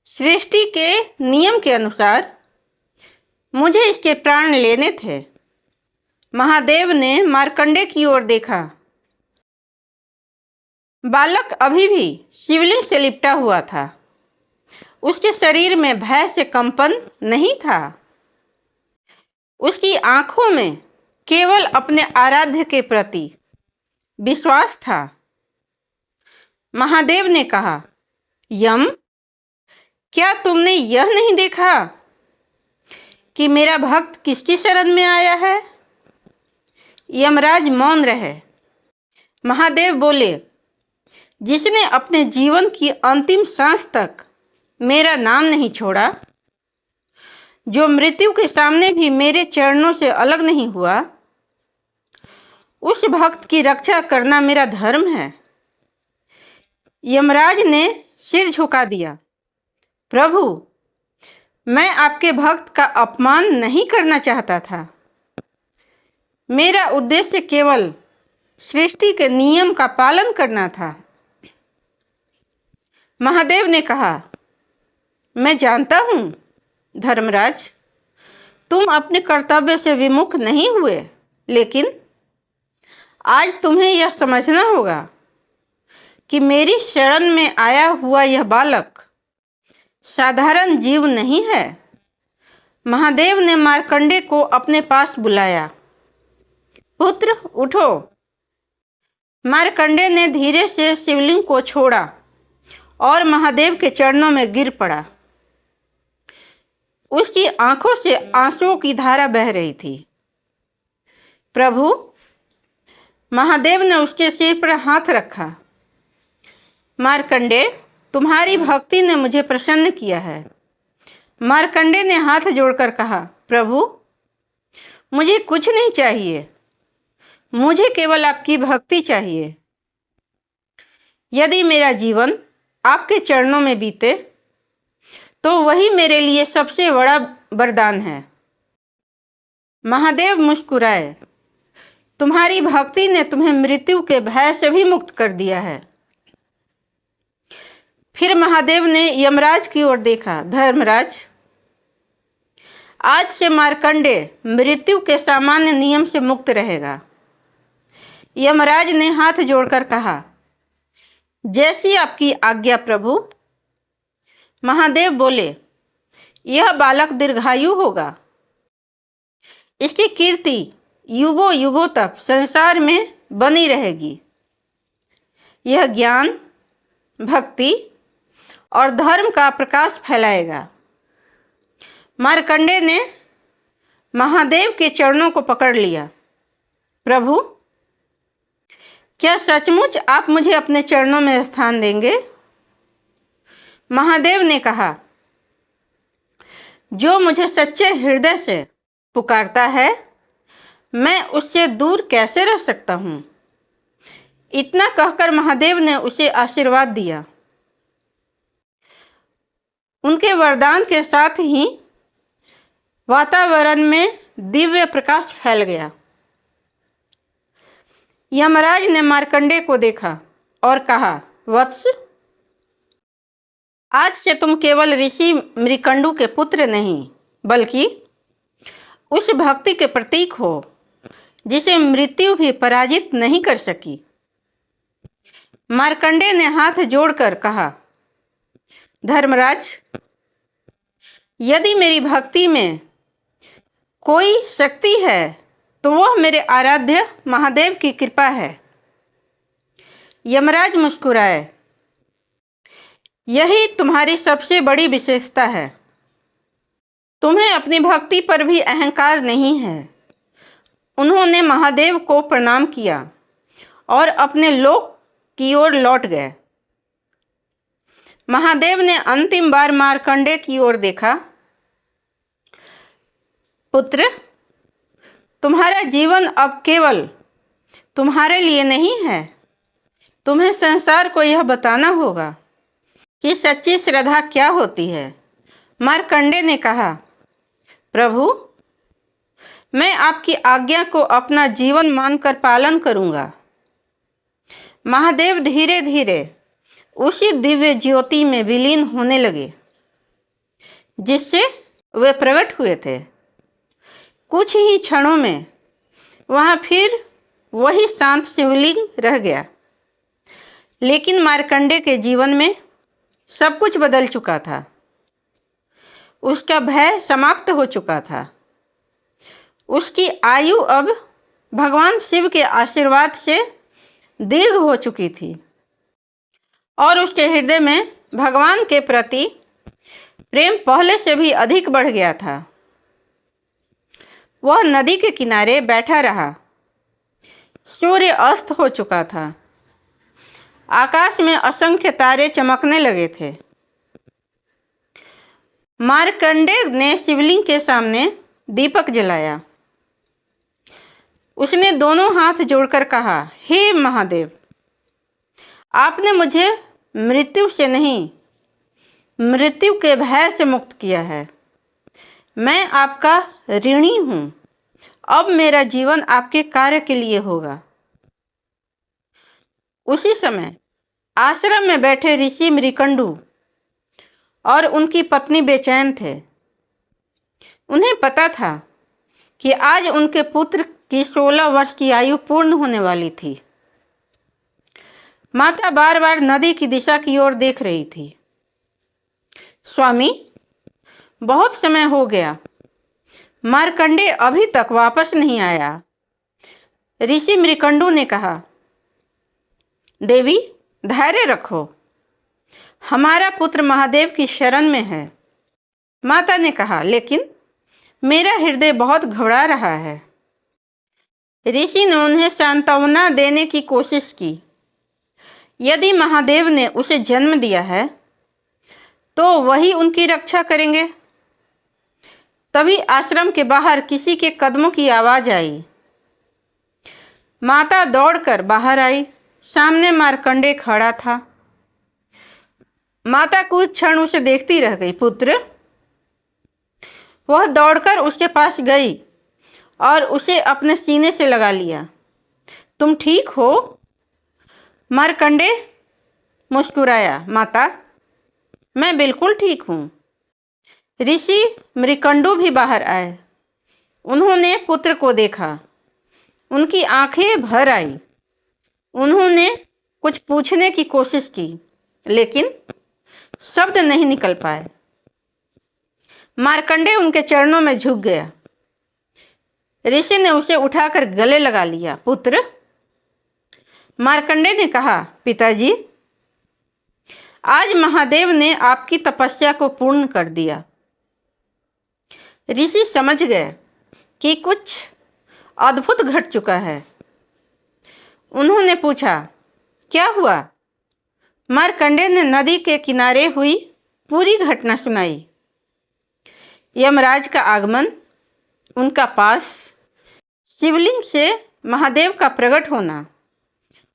सृष्टि के नियम के अनुसार मुझे इसके प्राण लेने थे। महादेव ने मार्कंडे की ओर देखा। बालक अभी भी शिवलिंग से लिपटा हुआ था। उसके शरीर में भय से कंपन नहीं था। उसकी आंखों में केवल अपने आराध्य के प्रति विश्वास था। महादेव ने कहा, यम, क्या तुमने यह नहीं देखा कि मेरा भक्त किसकी शरण में आया है? यमराज मौन रहे। महादेव बोले, जिसने अपने जीवन की अंतिम सांस तक मेरा नाम नहीं छोड़ा, जो मृत्यु के सामने भी मेरे चरणों से अलग नहीं हुआ, उस भक्त की रक्षा करना मेरा धर्म है। यमराज ने सिर झुका दिया। प्रभु, मैं आपके भक्त का अपमान नहीं करना चाहता था। मेरा उद्देश्य केवल सृष्टि के नियम का पालन करना था। महादेव ने कहा, मैं जानता हूँ धर्मराज, तुम अपने कर्तव्य से विमुख नहीं हुए, लेकिन आज तुम्हें यह समझना होगा कि मेरी शरण में आया हुआ यह बालक साधारण जीव नहीं है। महादेव ने मार्कंडे को अपने पास बुलाया। पुत्र, उठो। मार्कंडे ने धीरे से शिवलिंग को छोड़ा और महादेव के चरणों में गिर पड़ा। उसकी आंखों से आंसुओं की धारा बह रही थी। प्रभु, महादेव ने उसके सिर पर हाथ रखा। मार्कंडे, तुम्हारी भक्ति ने मुझे प्रसन्न किया है। मार्कंडे ने हाथ जोड़कर कहा, प्रभु, मुझे कुछ नहीं चाहिए, मुझे केवल आपकी भक्ति चाहिए। यदि मेरा जीवन आपके चरणों में बीते तो वही मेरे लिए सबसे बड़ा वरदान है। महादेव मुस्कुराए। तुम्हारी भक्ति ने तुम्हें मृत्यु के भय से भी मुक्त कर दिया है। फिर महादेव ने यमराज की ओर देखा। धर्मराज, आज से मार्कंडे मृत्यु के सामान्य नियम से मुक्त रहेगा। यमराज ने हाथ जोड़कर कहा, जैसी आपकी आज्ञा प्रभु। महादेव बोले, यह बालक दीर्घायु होगा। इसकी कीर्ति युगों युगों तक संसार में बनी रहेगी। यह ज्ञान, भक्ति और धर्म का प्रकाश फैलाएगा। मार्कंडे ने महादेव के चरणों को पकड़ लिया। प्रभु, क्या सचमुच आप मुझे अपने चरणों में स्थान देंगे? महादेव ने कहा, जो मुझे सच्चे हृदय से पुकारता है, मैं उससे दूर कैसे रह सकता हूँ? इतना कहकर महादेव ने उसे आशीर्वाद दिया। उनके वरदान के साथ ही वातावरण में दिव्य प्रकाश फैल गया। यमराज ने मार्कंडे को देखा और कहा, वत्स, आज से तुम केवल ऋषि मृकंडु के पुत्र नहीं, बल्कि उस भक्ति के प्रतीक हो जिसे मृत्यु भी पराजित नहीं कर सकी। मार्कंडेय ने हाथ जोड़कर कहा, धर्मराज, यदि मेरी भक्ति में कोई शक्ति है तो वह मेरे आराध्य महादेव की कृपा है। यमराज मुस्कुराए, यही तुम्हारी सबसे बड़ी विशेषता है। तुम्हें अपनी भक्ति पर भी अहंकार नहीं है। उन्होंने महादेव को प्रणाम किया और अपने लोक की ओर लौट गए। महादेव ने अंतिम बार मार्कंडेय की ओर देखा। पुत्र, तुम्हारा जीवन अब केवल तुम्हारे लिए नहीं है। तुम्हें संसार को यह बताना होगा कि सच्ची श्रद्धा क्या होती है। मार्कंडेय ने कहा, प्रभु, मैं आपकी आज्ञा को अपना जीवन मानकर पालन करूंगा। महादेव धीरे धीरे उसी दिव्य ज्योति में विलीन होने लगे जिससे वे प्रकट हुए थे। कुछ ही क्षणों में वहाँ फिर वही शांत शिवलिंग रह गया। लेकिन मार्कंडेय के जीवन में सब कुछ बदल चुका था। उसका भय समाप्त हो चुका था। उसकी आयु अब भगवान शिव के आशीर्वाद से दीर्घ हो चुकी थी और उसके हृदय में भगवान के प्रति प्रेम पहले से भी अधिक बढ़ गया था। वह नदी के किनारे बैठा रहा। सूर्य अस्त हो चुका था। आकाश में असंख्य तारे चमकने लगे थे। मार्कंडेय ने शिवलिंग के सामने दीपक जलाया। उसने दोनों हाथ जोड़कर कहा, हे महादेव, आपने मुझे मृत्यु से नहीं, मृत्यु के भय से मुक्त किया है। मैं आपका ऋणी हूँ। अब मेरा जीवन आपके कार्य के लिए होगा। उसी समय आश्रम में बैठे ऋषि मृकंडु और उनकी पत्नी बेचैन थे। उन्हें पता था कि आज उनके पुत्र की 16 वर्ष की आयु पूर्ण होने वाली थी। माता बार बार नदी की दिशा की ओर देख रही थी। स्वामी, बहुत समय हो गया, मार्कंडेय अभी तक वापस नहीं आया। ऋषि मृकंडु ने कहा, देवी, धैर्य रखो, हमारा पुत्र महादेव की शरण में है। माता ने कहा, लेकिन मेरा हृदय बहुत घबरा रहा है। ऋषि ने उन्हें सांत्वना देने की कोशिश की। यदि महादेव ने उसे जन्म दिया है तो वही उनकी रक्षा करेंगे। तभी आश्रम के बाहर किसी के कदमों की आवाज आई। माता दौड़कर बाहर आई। सामने मार्कंडेय खड़ा था। माता कुछ क्षण उसे देखती रह गई। पुत्र, वह दौड़कर उसके पास गई और उसे अपने सीने से लगा लिया। तुम ठीक हो? मार्कंडेय मुस्कुराया। माता, मैं बिल्कुल ठीक हूँ। ऋषि मृकंडु भी बाहर आए। उन्होंने पुत्र को देखा। उनकी आंखें भर आई। उन्होंने कुछ पूछने की कोशिश की, लेकिन शब्द नहीं निकल पाए। मार्कंडेय उनके चरणों में झुक गया। ऋषि ने उसे उठाकर गले लगा लिया। पुत्र, मार्कंडेय ने कहा, पिताजी, आज महादेव ने आपकी तपस्या को पूर्ण कर दिया। ऋषि समझ गए कि कुछ अद्भुत घट चुका है। उन्होंने पूछा, क्या हुआ? मार्कंडेय ने नदी के किनारे हुई पूरी घटना सुनाई। यमराज का आगमन, उनका पास, शिवलिंग से महादेव का प्रकट होना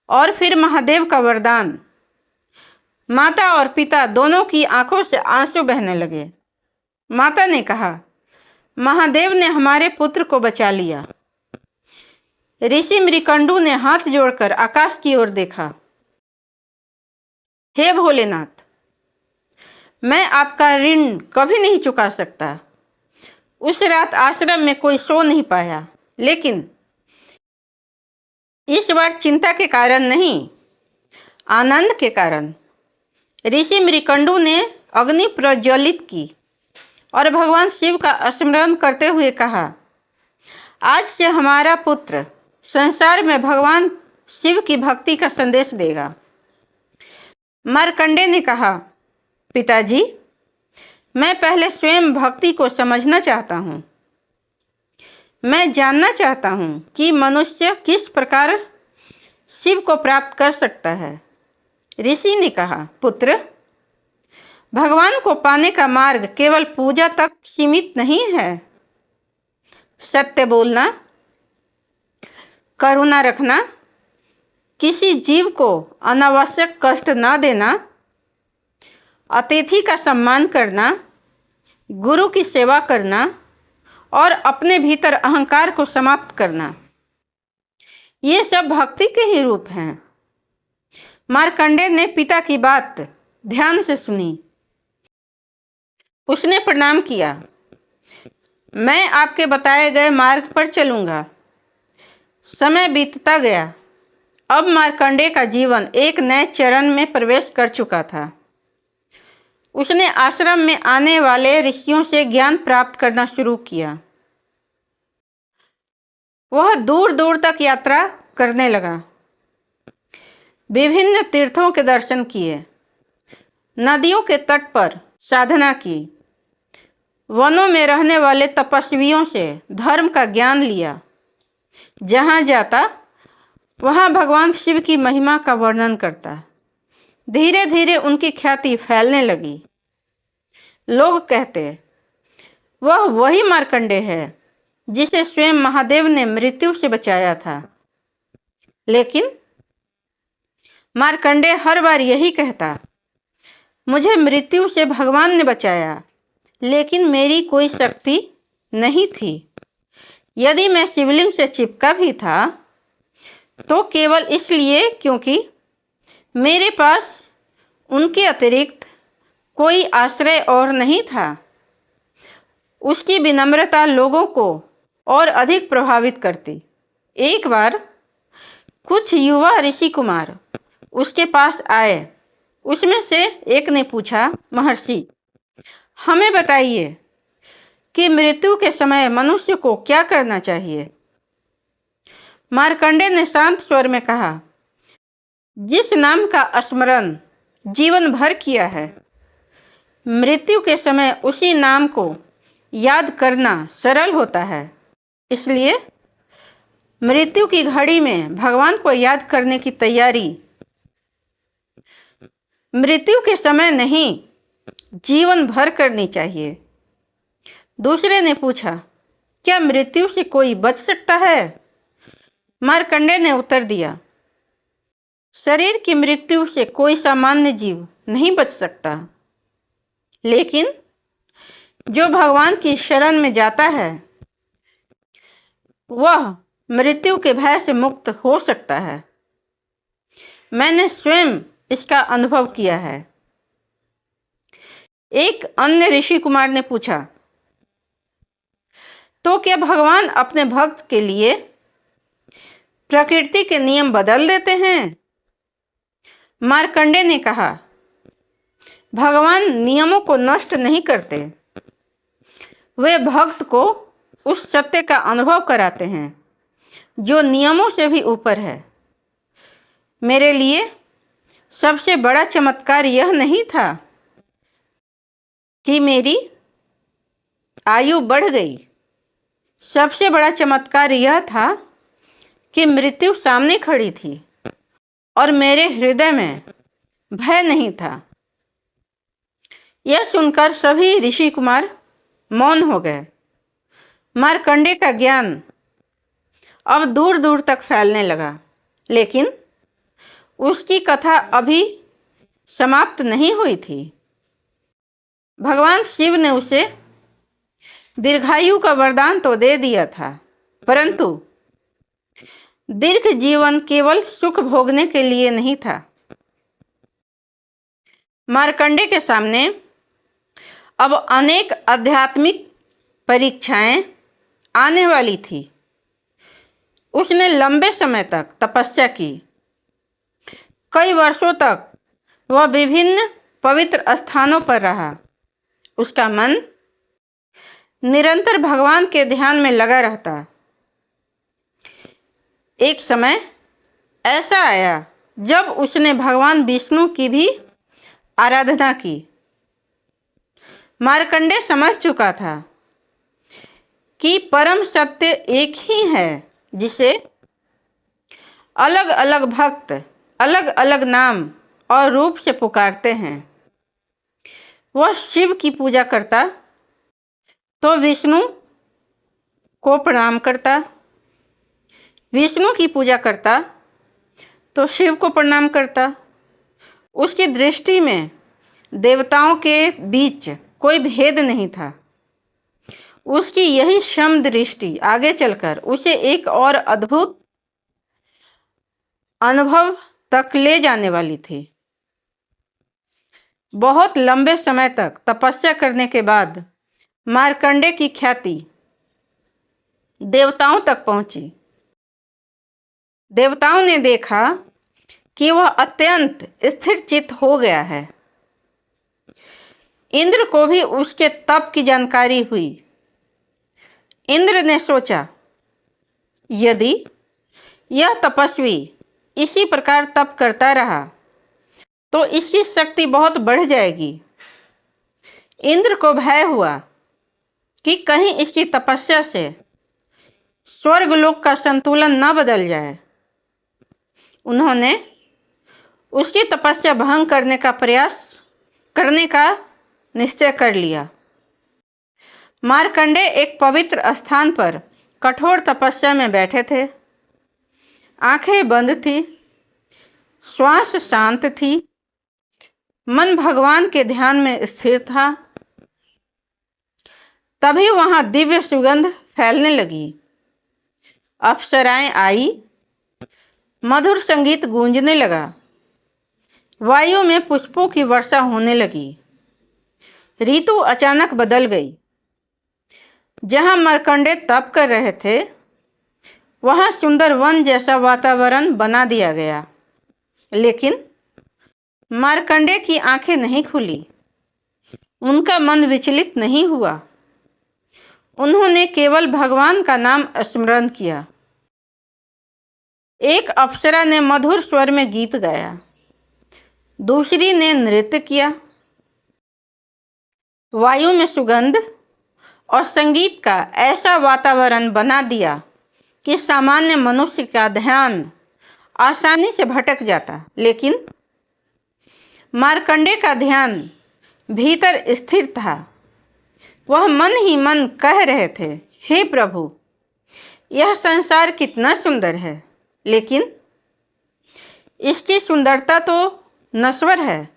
और फिर महादेव का वरदान। माता और पिता दोनों की आंखों से आंसू बहने लगे। माता ने कहा, महादेव ने हमारे पुत्र को बचा लिया। ऋषि मृकंडु ने हाथ जोड़कर आकाश की ओर देखा। हे भोलेनाथ, मैं आपका ऋण कभी नहीं चुका सकता। उस रात आश्रम में कोई सो नहीं पाया, लेकिन इस बार चिंता के कारण नहीं, आनंद के कारण। ऋषि मृकंडू ने अग्नि प्रज्वलित की और भगवान शिव का स्मरण करते हुए कहा, आज से हमारा पुत्र संसार में भगवान शिव की भक्ति का संदेश देगा। मार्कंडेय ने कहा, पिताजी, मैं पहले स्वयं भक्ति को समझना चाहता हूँ। मैं जानना चाहता हूँ कि मनुष्य किस प्रकार शिव को प्राप्त कर सकता है। ऋषि ने कहा, पुत्र, भगवान को पाने का मार्ग केवल पूजा तक सीमित नहीं है। सत्य बोलना, करुणा रखना, किसी जीव को अनावश्यक कष्ट न देना, अतिथि का सम्मान करना, गुरु की सेवा करना और अपने भीतर अहंकार को समाप्त करना, ये सब भक्ति के ही रूप हैं। मार्कंडेय ने पिता की बात ध्यान से सुनी। उसने प्रणाम किया। मैं आपके बताए गए मार्ग पर चलूँगा। समय बीतता गया। अब मार्कंडेय का जीवन एक नए चरण में प्रवेश कर चुका था। उसने आश्रम में आने वाले ऋषियों से ज्ञान प्राप्त करना शुरू किया। वह दूर दूर तक यात्रा करने लगा, विभिन्न तीर्थों के दर्शन किए, नदियों के तट पर साधना की, वनों में रहने वाले तपस्वियों से धर्म का ज्ञान लिया। जहाँ जाता वहाँ भगवान शिव की महिमा का वर्णन करता। धीरे धीरे उनकी ख्याति फैलने लगी। लोग कहते, वह वही मार्कंडेय है जिसे स्वयं महादेव ने मृत्यु से बचाया था। लेकिन मार्कंडेय हर बार यही कहता, मुझे मृत्यु से भगवान ने बचाया, लेकिन मेरी कोई शक्ति नहीं थी। यदि मैं शिवलिंग से चिपका भी था तो केवल इसलिए क्योंकि मेरे पास उनके अतिरिक्त कोई आश्रय और नहीं था। उसकी विनम्रता लोगों को और अधिक प्रभावित करती। एक बार कुछ युवा ऋषि कुमार उसके पास आए। उसमें से एक ने पूछा, महर्षि, हमें बताइए कि मृत्यु के समय मनुष्य को क्या करना चाहिए। मार्कंडेय ने शांत स्वर में कहा, जिस नाम का स्मरण जीवन भर किया है, मृत्यु के समय उसी नाम को याद करना सरल होता है। इसलिए मृत्यु की घड़ी में भगवान को याद करने की तैयारी मृत्यु के समय नहीं, जीवन भर करनी चाहिए। दूसरे ने पूछा, क्या मृत्यु से कोई बच सकता है? मार्कंडेय ने उत्तर दिया, शरीर की मृत्यु से कोई सामान्य जीव नहीं बच सकता, लेकिन जो भगवान की शरण में जाता है वह मृत्यु के भय से मुक्त हो सकता है। मैंने स्वयं इसका अनुभव किया है। एक अन्य ऋषि कुमार ने पूछा, तो क्या भगवान अपने भक्त के लिए प्रकृति के नियम बदल देते हैं? मार्कंडेय ने कहा, भगवान नियमों को नष्ट नहीं करते, वे भक्त को उस सत्य का अनुभव कराते हैं जो नियमों से भी ऊपर है। मेरे लिए सबसे बड़ा चमत्कार यह नहीं था कि मेरी आयु बढ़ गई। सबसे बड़ा चमत्कार यह था कि मृत्यु सामने खड़ी थी और मेरे हृदय में भय नहीं था। यह सुनकर सभी ऋषि कुमार मौन हो गए। मार्कंडेय का ज्ञान अब दूर दूर तक फैलने लगा, लेकिन उसकी कथा अभी समाप्त नहीं हुई थी। भगवान शिव ने उसे दीर्घायु का वरदान तो दे दिया था, परंतु दीर्घ जीवन केवल सुख भोगने के लिए नहीं था। मार्कंडेय के सामने अब अनेक आध्यात्मिक परीक्षाएं आने वाली थी। उसने लंबे समय तक तपस्या की। कई वर्षों तक वह विभिन्न पवित्र स्थानों पर रहा। उसका मन निरंतर भगवान के ध्यान में लगा रहता। एक समय ऐसा आया जब उसने भगवान विष्णु की भी आराधना की। मार्कंडेय समझ चुका था कि परम सत्य एक ही है, जिसे अलग अलग भक्त अलग अलग नाम और रूप से पुकारते हैं। वह शिव की पूजा करता तो विष्णु को प्रणाम करता, विष्णु की पूजा करता तो शिव को प्रणाम करता। उसकी दृष्टि में देवताओं के बीच कोई भेद नहीं था। उसकी यही सम दृष्टि आगे चलकर उसे एक और अद्भुत अनुभव तक ले जाने वाली थी। बहुत लंबे समय तक तपस्या करने के बाद मार्कंडेय की ख्याति देवताओं तक पहुंची। देवताओं ने देखा कि वह अत्यंत स्थिर चित्त हो गया है। इंद्र को भी उसके तप की जानकारी हुई। इंद्र ने सोचा, यदि यह तपस्वी इसी प्रकार तप करता रहा तो इसकी शक्ति बहुत बढ़ जाएगी। इंद्र को भय हुआ कि कहीं इसकी तपस्या से स्वर्गलोक का संतुलन न बदल जाए। उन्होंने उसकी तपस्या भंग करने का प्रयास करने का निश्चय कर लिया। मार्कंडेय एक पवित्र स्थान पर कठोर तपस्या में बैठे थे। आंखें बंद थी, श्वास शांत थी, मन भगवान के ध्यान में स्थिर था। तभी वहां दिव्य सुगंध फैलने लगी। अप्सराएं आई, मधुर संगीत गूंजने लगा, वायु में पुष्पों की वर्षा होने लगी। ऋतु अचानक बदल गई। जहां मार्कंडेय तप कर रहे थे वहां सुंदर वन जैसा वातावरण बना दिया गया। लेकिन मार्कंडेय की आंखें नहीं खुली, उनका मन विचलित नहीं हुआ। उन्होंने केवल भगवान का नाम स्मरण किया। एक अप्सरा ने मधुर स्वर में गीत गाया, दूसरी ने नृत्य किया। वायु में सुगंध और संगीत का ऐसा वातावरण बना दिया कि सामान्य मनुष्य का ध्यान आसानी से भटक जाता। लेकिन मार्कंडेय का ध्यान भीतर स्थिर था। वह मन ही मन कह रहे थे, हे प्रभु, यह संसार कितना सुंदर है, लेकिन इसकी सुंदरता तो नश्वर है।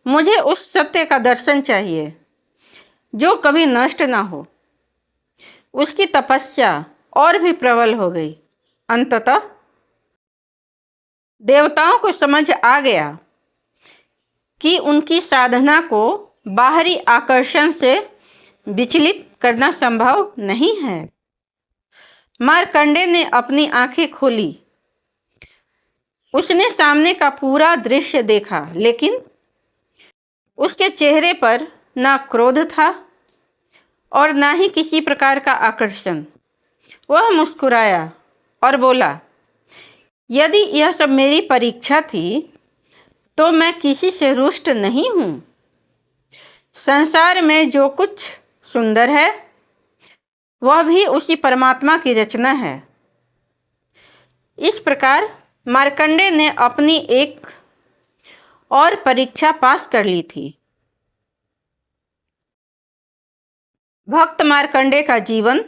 मुझे उस सत्य का दर्शन चाहिए जो कभी नष्ट ना हो। उसकी तपस्या और भी प्रबल हो गई। अंततः देवताओं को समझ आ गया कि उनकी साधना को बाहरी आकर्षण से विचलित करना संभव नहीं है। मार्कंडेय ने अपनी आंखें खोली। उसने सामने का पूरा दृश्य देखा, लेकिन उसके चेहरे पर ना क्रोध था और ना ही किसी प्रकार का आकर्षण। वह मुस्कुराया और बोला, यदि यह सब मेरी परीक्षा थी तो मैं किसी से रुष्ट नहीं हूँ। संसार में जो कुछ सुंदर है वह भी उसी परमात्मा की रचना है। इस प्रकार मार्कंडेय ने अपनी एक और परीक्षा पास कर ली थी। भक्त मार्कंडेय का जीवन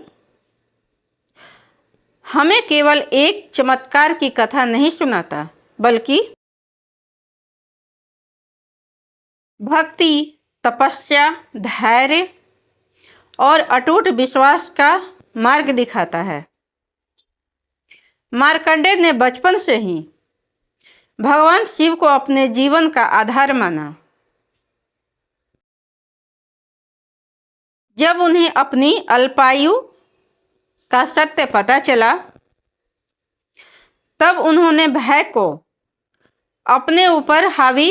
हमें केवल एक चमत्कार की कथा नहीं सुनाता, बल्कि भक्ति, तपस्या, धैर्य और अटूट विश्वास का मार्ग दिखाता है। मार्कंडेय ने बचपन से ही भगवान शिव को अपने जीवन का आधार माना। जब उन्हें अपनी अल्पायु का सत्य पता चला, तब उन्होंने भय को अपने ऊपर हावी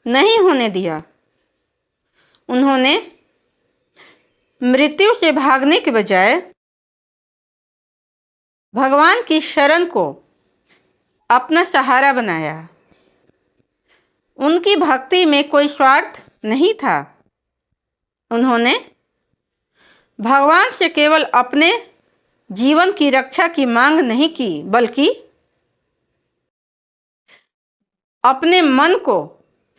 नहीं होने दिया। उन्होंने मृत्यु से भागने के बजाय भगवान की शरण को अपना सहारा बनाया। उनकी भक्ति में कोई स्वार्थ नहीं था। उन्होंने भगवान से केवल अपने जीवन की रक्षा की मांग नहीं की, बल्कि अपने मन को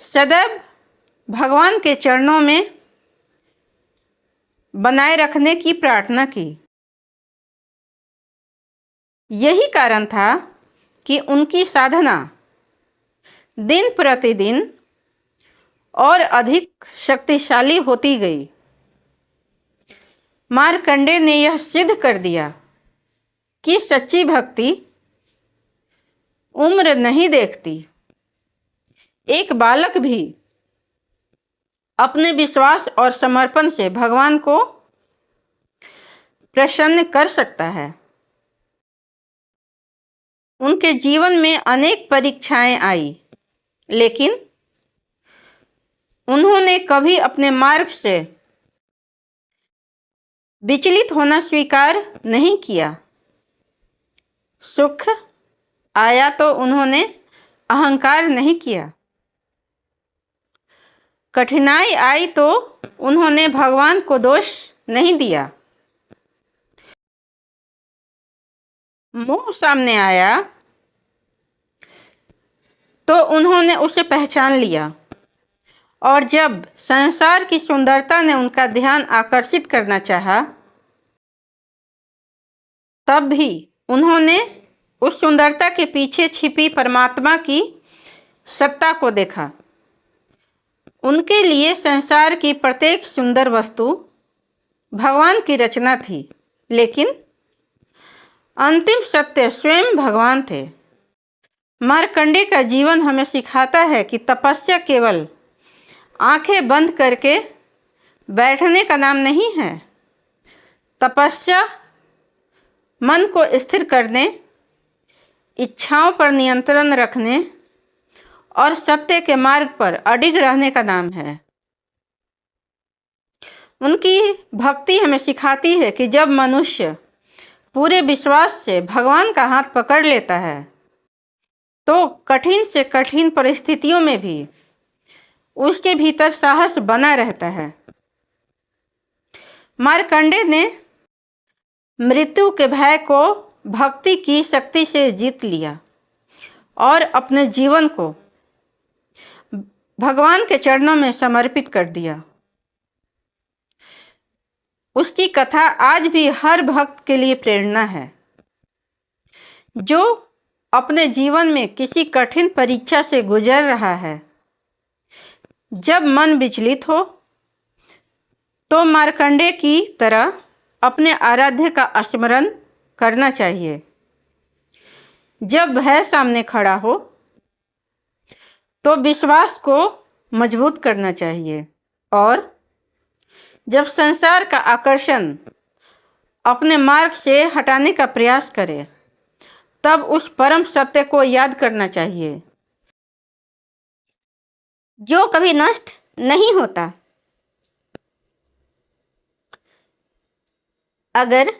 सदैव भगवान के चरणों में बनाए रखने की प्रार्थना की। यही कारण था कि उनकी साधना दिन प्रतिदिन और अधिक शक्तिशाली होती गई। मार्कंडेय ने यह सिद्ध कर दिया कि सच्ची भक्ति उम्र नहीं देखती। एक बालक भी अपने विश्वास और समर्पण से भगवान को प्रसन्न कर सकता है। उनके जीवन में अनेक परीक्षाएं आई, लेकिन उन्होंने कभी अपने मार्ग से विचलित होना स्वीकार नहीं किया। सुख आया तो उन्होंने अहंकार नहीं किया। कठिनाई आई तो उन्होंने भगवान को दोष नहीं दिया। मोह सामने आया तो उन्होंने उसे पहचान लिया, और जब संसार की सुंदरता ने उनका ध्यान आकर्षित करना चाहा, तब भी उन्होंने उस सुंदरता के पीछे छिपी परमात्मा की सत्ता को देखा। उनके लिए संसार की प्रत्येक सुंदर वस्तु भगवान की रचना थी, लेकिन अंतिम सत्य स्वयं भगवान थे। मार्कंडेय का जीवन हमें सिखाता है कि तपस्या केवल आंखें बंद करके बैठने का नाम नहीं है। तपस्या मन को स्थिर करने, इच्छाओं पर नियंत्रण रखने और सत्य के मार्ग पर अडिग रहने का नाम है। उनकी भक्ति हमें सिखाती है कि जब मनुष्य पूरे विश्वास से भगवान का हाथ पकड़ लेता है, तो कठिन से कठिन परिस्थितियों में भी उसके भीतर साहस बना रहता है। मार्कंडेय ने मृत्यु के भय को भक्ति की शक्ति से जीत लिया और अपने जीवन को भगवान के चरणों में समर्पित कर दिया। उसकी कथा आज भी हर भक्त के लिए प्रेरणा है, जो अपने जीवन में किसी कठिन परीक्षा से गुजर रहा है। जब मन विचलित हो, तो मार्कंडेय की तरह अपने आराध्य का स्मरण करना चाहिए। जब भय सामने खड़ा हो, तो विश्वास को मजबूत करना चाहिए, और जब संसार का आकर्षण अपने मार्ग से हटाने का प्रयास करे, तब उस परम सत्य को याद करना चाहिए, जो कभी नष्ट नहीं होता। अगर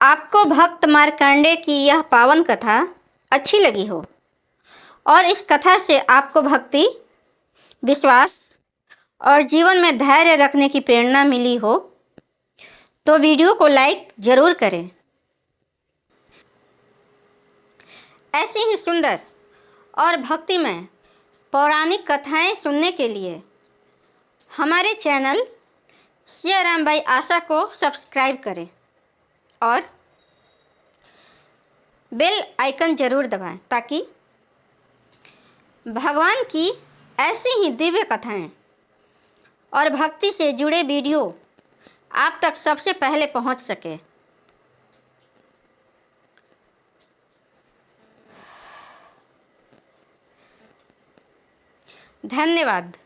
आपको भक्त मार्कंडेय की यह पावन कथा अच्छी लगी हो और इस कथा से आपको भक्ति, विश्वास और जीवन में धैर्य रखने की प्रेरणा मिली हो, तो वीडियो को लाइक ज़रूर करें। ऐसी ही सुंदर और भक्तिमय पौराणिक कथाएं सुनने के लिए हमारे चैनल सियाराम बाई आशा को सब्सक्राइब करें और बेल आइकन ज़रूर दबाएं, ताकि भगवान की ऐसी ही दिव्य कथाएं और भक्ति से जुड़े वीडियो आप तक सबसे पहले पहुंच सके। धन्यवाद।